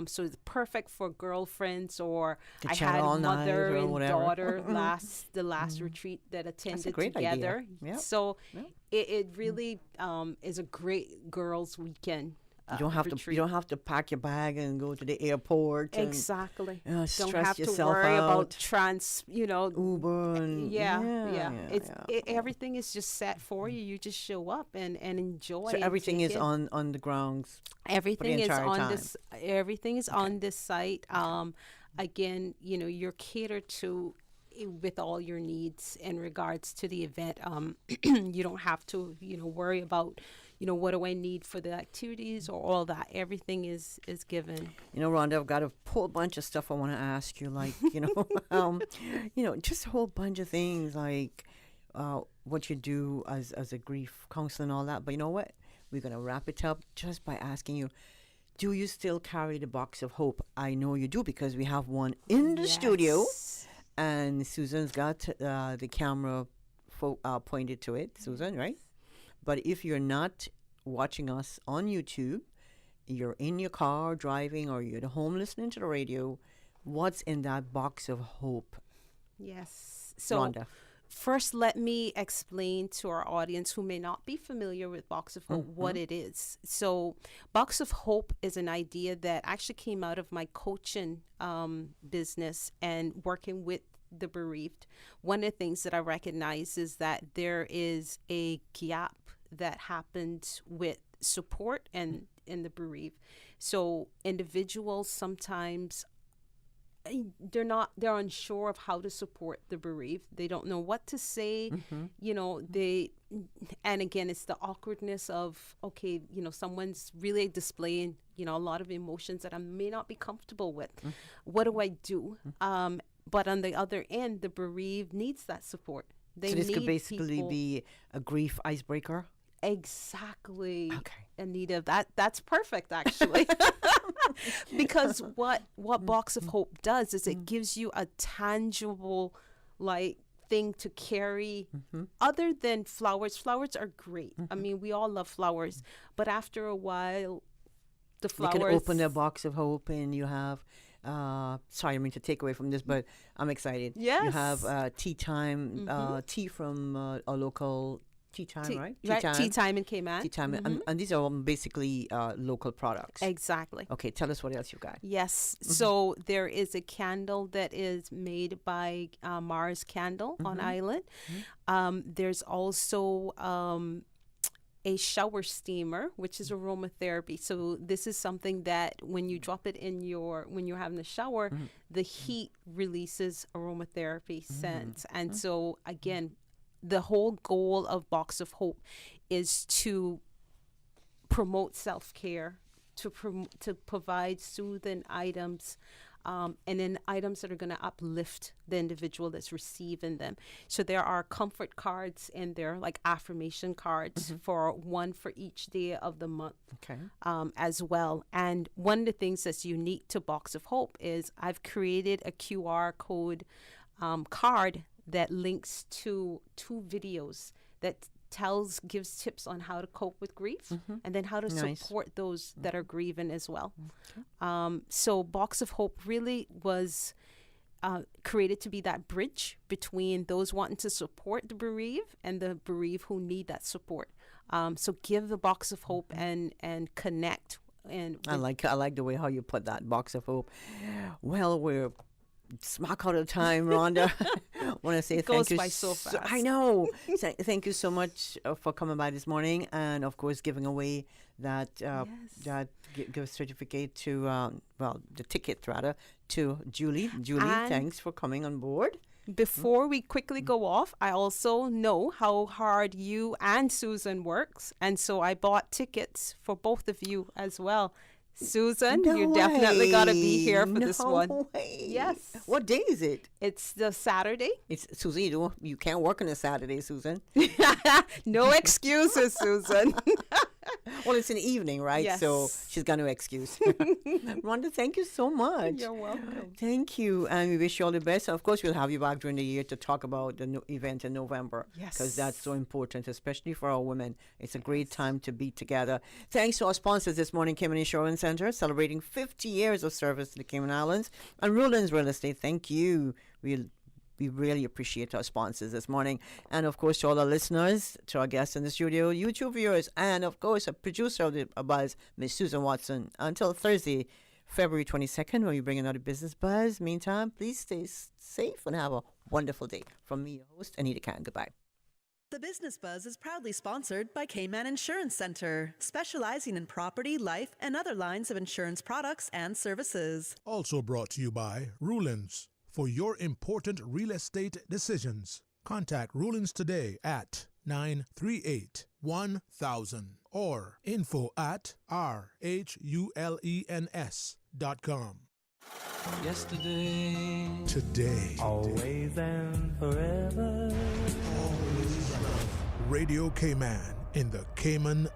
So it's perfect for girlfriends, or I had mother and daughter the last retreat that attended together. Yep. So it really is a great girls' weekend. You don't have to pack your bag and go to the airport. Exactly. And, don't have to worry about Uber. And, everything is just set for you. You just show up and enjoy. So everything is on the grounds. Everything is on this. Everything is on this site. Again, you're catered to with all your needs in regards to the event. You don't have to worry about what do I need for the activities or all that. Everything is given. Rhonda, I've got a whole bunch of stuff I want to ask you, like, just a whole bunch of things, like what you do as a grief counselor and all that. But you know what? We're going to wrap it up just by asking you, do you still carry the box of hope? I know you do because we have one in the studio, and Susan's got the camera pointed to it. Susan, right? But if you're not watching us on YouTube, you're in your car driving or you're at home listening to the radio, what's in that box of hope? Yes. So Rhonda. First, let me explain to our audience who may not be familiar with Box of Hope what it is. So Box of Hope is an idea that actually came out of my coaching business and working with the bereaved. One of the things that I recognize is that there is a gap that happens with support and in the bereaved. So individuals sometimes they're unsure of how to support the bereaved. They don't know what to say. And again, it's the awkwardness of, okay, someone's really displaying, a lot of emotions that I may not be comfortable with. What do I do? But on the other end, the bereaved needs that support. So this could basically be a grief icebreaker? Exactly. Okay. Anita, that's perfect, actually. Because what Box of Hope does is it gives you a tangible thing to carry other than flowers. Flowers are great. I mean, we all love flowers, but after a while the flowers, you can open a Box of Hope and you have sorry, I mean to take away from this, but I'm excited. Yes. You have tea time, tea from a local Tea Time, right? Tea Time in Cayman. Tea Time. And these are all basically local products. Exactly. Okay, tell us what else you got. Yes. So there is a candle that is made by Mars Candle on Island. There's also a shower steamer, which is aromatherapy. So this is something that when you drop it in when you're having a shower, the heat releases aromatherapy scents. And so again, the whole goal of Box of Hope is to promote self-care, to provide soothing items, and then items that are going to uplift the individual that's receiving them. So there are comfort cards in there, like affirmation cards for one for each day of the month, as well. And one of the things that's unique to Box of Hope is I've created a QR code card that links to 2 videos that gives tips on how to cope with grief and then how to support those that are grieving as well. So Box of Hope really was created to be that bridge between those wanting to support the bereaved and the bereaved who need that support. So give the Box of Hope and connect. And I like the way how you put that, Box of Hope. Well, we're smack out of time, Rhonda. I want to say it thank you. Goes by so fast. I know. Thank you so much for coming by this morning, and of course giving away that gift certificate to the ticket rather to Julie. Julie, thanks for coming on board. Before we quickly go off, I also know how hard you and Susan works, and so I bought tickets for both of you as well. Susan, you definitely got to be here for this one. Way. Yes. What day is it? It's the Saturday. It's Susan. You can't work on a Saturday, Susan. No excuses, Susan. Well, it's an evening, right? Yes. So she's got no excuse. Rhonda, thank you so much. You're welcome. Thank you. And we wish you all the best. And of course, we'll have you back during the year to talk about the event in November. Yes. Because that's so important, especially for our women. It's a great time to be together. Thanks to our sponsors this morning, Cayman Insurance Center, celebrating 50 years of service to the Cayman Islands. And Roland's Real Estate, thank you. We really appreciate our sponsors this morning. And, of course, to all our listeners, to our guests in the studio, YouTube viewers, and, of course, a producer of the Buzz, Ms. Susan Watson. Until Thursday, February 22nd, when we bring another Business Buzz. Meantime, please stay safe and have a wonderful day. From me, your host, Anita Khan. Goodbye. The Business Buzz is proudly sponsored by Cayman Insurance Center, specializing in property, life, and other lines of insurance products and services. Also brought to you by Rulins. For your important real estate decisions, contact Rulins today at 938-1000 or info@rhulens.com. Yesterday, today, always and forever. Radio Cayman in the Cayman